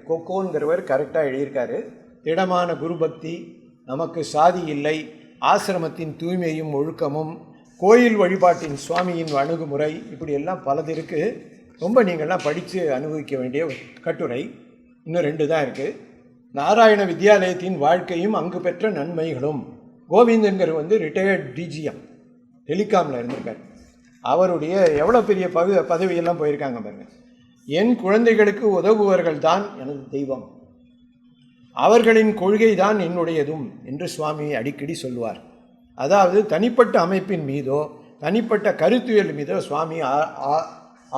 கொக்கோங்கிறவர் கரெக்டாக எழுதியிருக்காரு. திடமான குருபக்தி, நமக்கு சாதி இல்லை, ஆசிரமத்தின் தூய்மையும் ஒழுக்கமும், கோயில் வழிபாட்டின் சுவாமியின் அணுகுமுறை, இப்படியெல்லாம் பலது இருக்குது. ரொம்ப நீங்கள்லாம் படித்து அனுபவிக்க வேண்டிய கட்டுரை. இன்னும் 2 தான் இருக்குது. நாராயண வித்யாலயத்தின் வாழ்க்கையும் அங்கு பெற்ற நன்மைகளும். கோவிந்தன்கர் வந்து ரிட்டையர்ட் DGM டெலிகாமில் இருந்திருக்கார். அவருடைய எவ்வளோ பெரிய பதவியெல்லாம் போயிருக்காங்க பாருங்கள். என் குழந்தைகளுக்கு உதவுவர்கள் தான் எனது தெய்வம், அவர்களின் கொள்கை தான் என்னுடையதும் என்று சுவாமி அடிக்கடி சொல்லுவார். அதாவது தனிப்பட்ட அமைப்பின் மீதோ தனிப்பட்ட கருத்துயல் மீதோ சுவாமி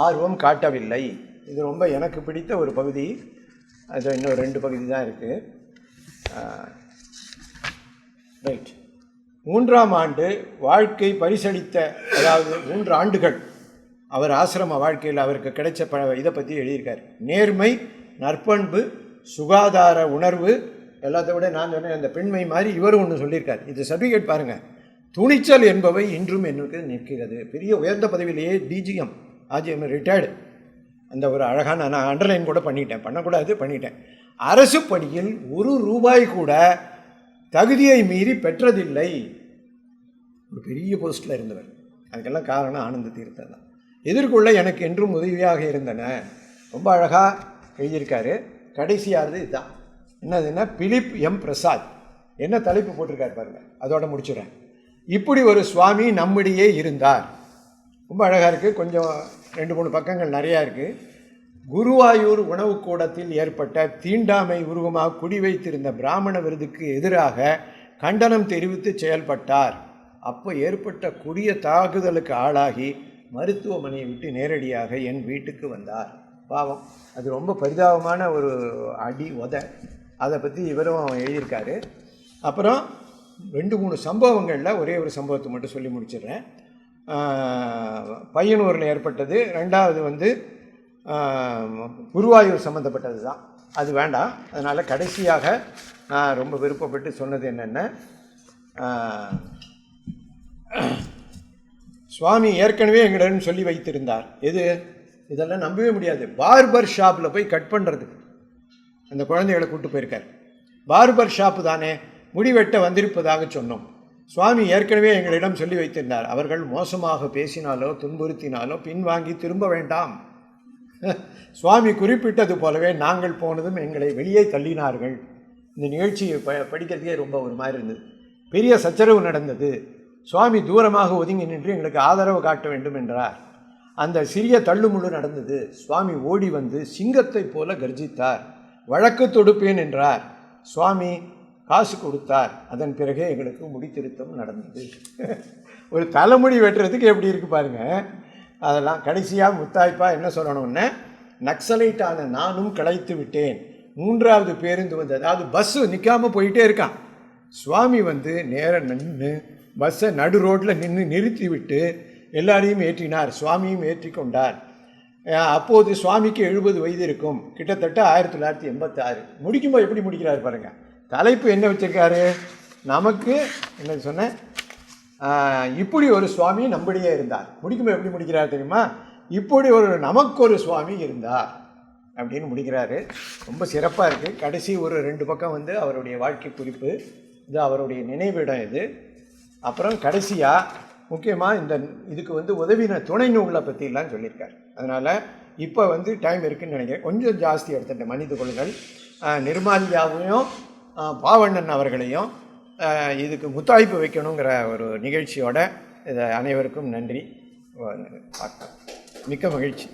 ஆர்வம் காட்டவில்லை. இது ரொம்ப எனக்கு பிடித்த ஒரு பகுதி. அது இன்னும் 2 பகுதி தான் இருக்குது. ரைட். 3ஆம் ஆண்டு வாழ்க்கை பரிசளித்த, அதாவது 3 ஆண்டுகள் அவர் ஆசிரம வாழ்க்கையில் அவருக்கு கிடைச்ச இதை பற்றி எழுதியிருக்கார். நேர்மை, நற்பண்பு, சுகாதார உணர்வு, எல்லாத்த விட நான் சொன்னேன் அந்த பெண்மை மாதிரி இவரும் ஒன்று சொல்லியிருக்கார். இது சர்டிஃபிகேட் பாருங்கள். துணிச்சல் என்பவை இன்றும் எனக்கு நிற்கிறது. பெரிய உயர்ந்த பதவியிலேயே DGM ஆஜிஎம் ரிட்டையர்டு. அந்த ஒரு அழகான நான் அண்டர்லைன் கூட பண்ணிட்டேன், பண்ணக்கூடாது பண்ணிட்டேன். அரசு பணியில் ₹1 கூட தகுதியை மீறி பெற்றதில்லை. ஒரு பெரிய போஸ்ட்டில் இருந்தவர். அதுக்கெல்லாம் காரணம் ஆனந்த தீர்த்தம் தான். எதிர்கொள்ள எனக்கு என்றும் உதவியாக இருந்தன. ரொம்ப அழகாக எழுதியிருக்காரு. கடைசியானது இதுதான். என்னதுன்னா பிலிப் எம் பிரசாத். என்ன தலைப்பு போட்டிருக்காரு பாருங்கள், அதோட முடிச்சுடுறேன். இப்படி ஒரு சுவாமி நம்மிடையே இருந்தார். ரொம்ப அழகாக இருக்குது. கொஞ்சம் 2-3 பக்கங்கள் நிறையா இருக்குது. குருவாயூர் உணவு கூடத்தில் ஏற்பட்ட தீண்டாமை உருவமாக குடி வைத்திருந்த பிராமண விருதுக்கு எதிராக கண்டனம் தெரிவித்து செயல்பட்டார். அப்போ ஏற்பட்ட கொடிய தாக்குதலுக்கு ஆளாகி மருத்துவமனையை விட்டு நேரடியாக என் வீட்டுக்கு வந்தார். பாவம், அது ரொம்ப பரிதாபமான ஒரு அடி உதை. அதை பற்றி இவரும் எழுதியிருக்காரு. அப்புறம் 2-3 சம்பவங்களில் ஒரே ஒரு சம்பவத்தை மட்டும் சொல்லி முடிச்சிடுறேன். பையனூரில் ஏற்பட்டது. 2வது குருவாயூர் சம்மந்தப்பட்டது தான். அது வேண்டாம். அதனால் கடைசியாக நான் ரொம்ப விருப்பப்பட்டு சொன்னது என்னென்ன, சுவாமி ஏற்கனவே எங்களிடம் சொல்லி வைத்திருந்தார். இதெல்லாம் நம்பவே முடியாது. பார்பர் ஷாப்பில் போய் கட் பண்ணுறதுக்கு அந்த குழந்தைகளை கூப்பிட்டு போயிருக்கார். பார்பர் ஷாப்பு தானே, முடிவெட்ட வந்திருப்பதாக சொன்னோம். சுவாமி ஏற்கனவே எங்களிடம் சொல்லி வைத்திருந்தார். அவர்கள் மோசமாக பேசினாலோ துன்புறுத்தினாலோ பின்வாங்கி திரும்ப வேண்டாம். சுவாமி குறிப்பிட்டது போலவே நாங்கள் போனதும் எங்களை வெளியே தள்ளினார்கள். இந்த நிகழ்ச்சியை படிக்கிறதுக்கே ரொம்ப ஒரு மாதிரி இருந்தது. பெரிய சச்சரவு நடந்தது. சுவாமி தூரமாக ஒதுங்கி நின்று எங்களுக்கு ஆதரவு காட்ட வேண்டும் என்றார். அந்த சிறிய தள்ளுமுள்ளு நடந்தது. சுவாமி ஓடி வந்து சிங்கத்தை போல கர்ஜித்தார். வழக்கு தொடுப்பேன் என்றார். சுவாமி காசு கொடுத்தார். அதன் பிறகே எங்களுக்கு முடித்திருத்தம் நடந்தது. ஒரு தலைமுடி வெட்டுறதுக்கு எப்படி இருக்குது பாருங்கள். அதெல்லாம் கடைசியாக முத்தாய்ப்பாக என்ன சொல்லணும்னா, நக்சலைட்டான நானும் களைத்து விட்டேன். 3வது பேருந்து வந்து, அதாவது பஸ்ஸு நிற்காமல் போயிட்டே இருக்கான். சுவாமி வந்து நேரம் நின்று பஸ்ஸை நடு ரோட்டில் நிறுத்தி விட்டு எல்லாரையும் ஏற்றினார். சுவாமியும் ஏற்றி கொண்டார். அப்போது சுவாமிக்கு 70 வயது இருக்கும். கிட்டத்தட்ட 1986. முடிக்கும்போது எப்படி முடிக்கிறார் பாருங்கள். தலைப்பு என்ன வச்சுருக்காரு, நமக்கு என்ன சொன்னேன், இப்படி ஒரு சுவாமி நம்மிடையே இருந்தார். முடிக்கும்போது எப்படி முடிக்கிறார் தெரியுமா, இப்படி நமக்கு ஒரு சுவாமி இருந்தார் அப்படின்னு முடிக்கிறாரு. ரொம்ப சிறப்பாக இருக்குது. கடைசி ஒரு 2 பக்கம் வந்து அவருடைய வாழ்க்கை குறிப்பு, இது அவருடைய நினைவிடம் இது. அப்புறம் கடைசியாக முக்கியமாக இதுக்கு வந்து உதவின துணை நூல்களை பற்றிலாம் சொல்லியிருக்கார். அதனால் இப்போ வந்து டைம் இருக்குதுன்னு நினைக்கிறேன். கொஞ்சம் ஜாஸ்தி எடுத்துட்டேன், மன்னித்து கொள்ளுங்கள். நிர்மாலியாவையும் பாவண்ணன் அவர்களையும் இதுக்கு முத்தாய்ப்பு வைக்கணுங்கிற ஒரு நிகழ்ச்சியோட இதை அனைவருக்கும் நன்றி. மிக்க மகிழ்ச்சி.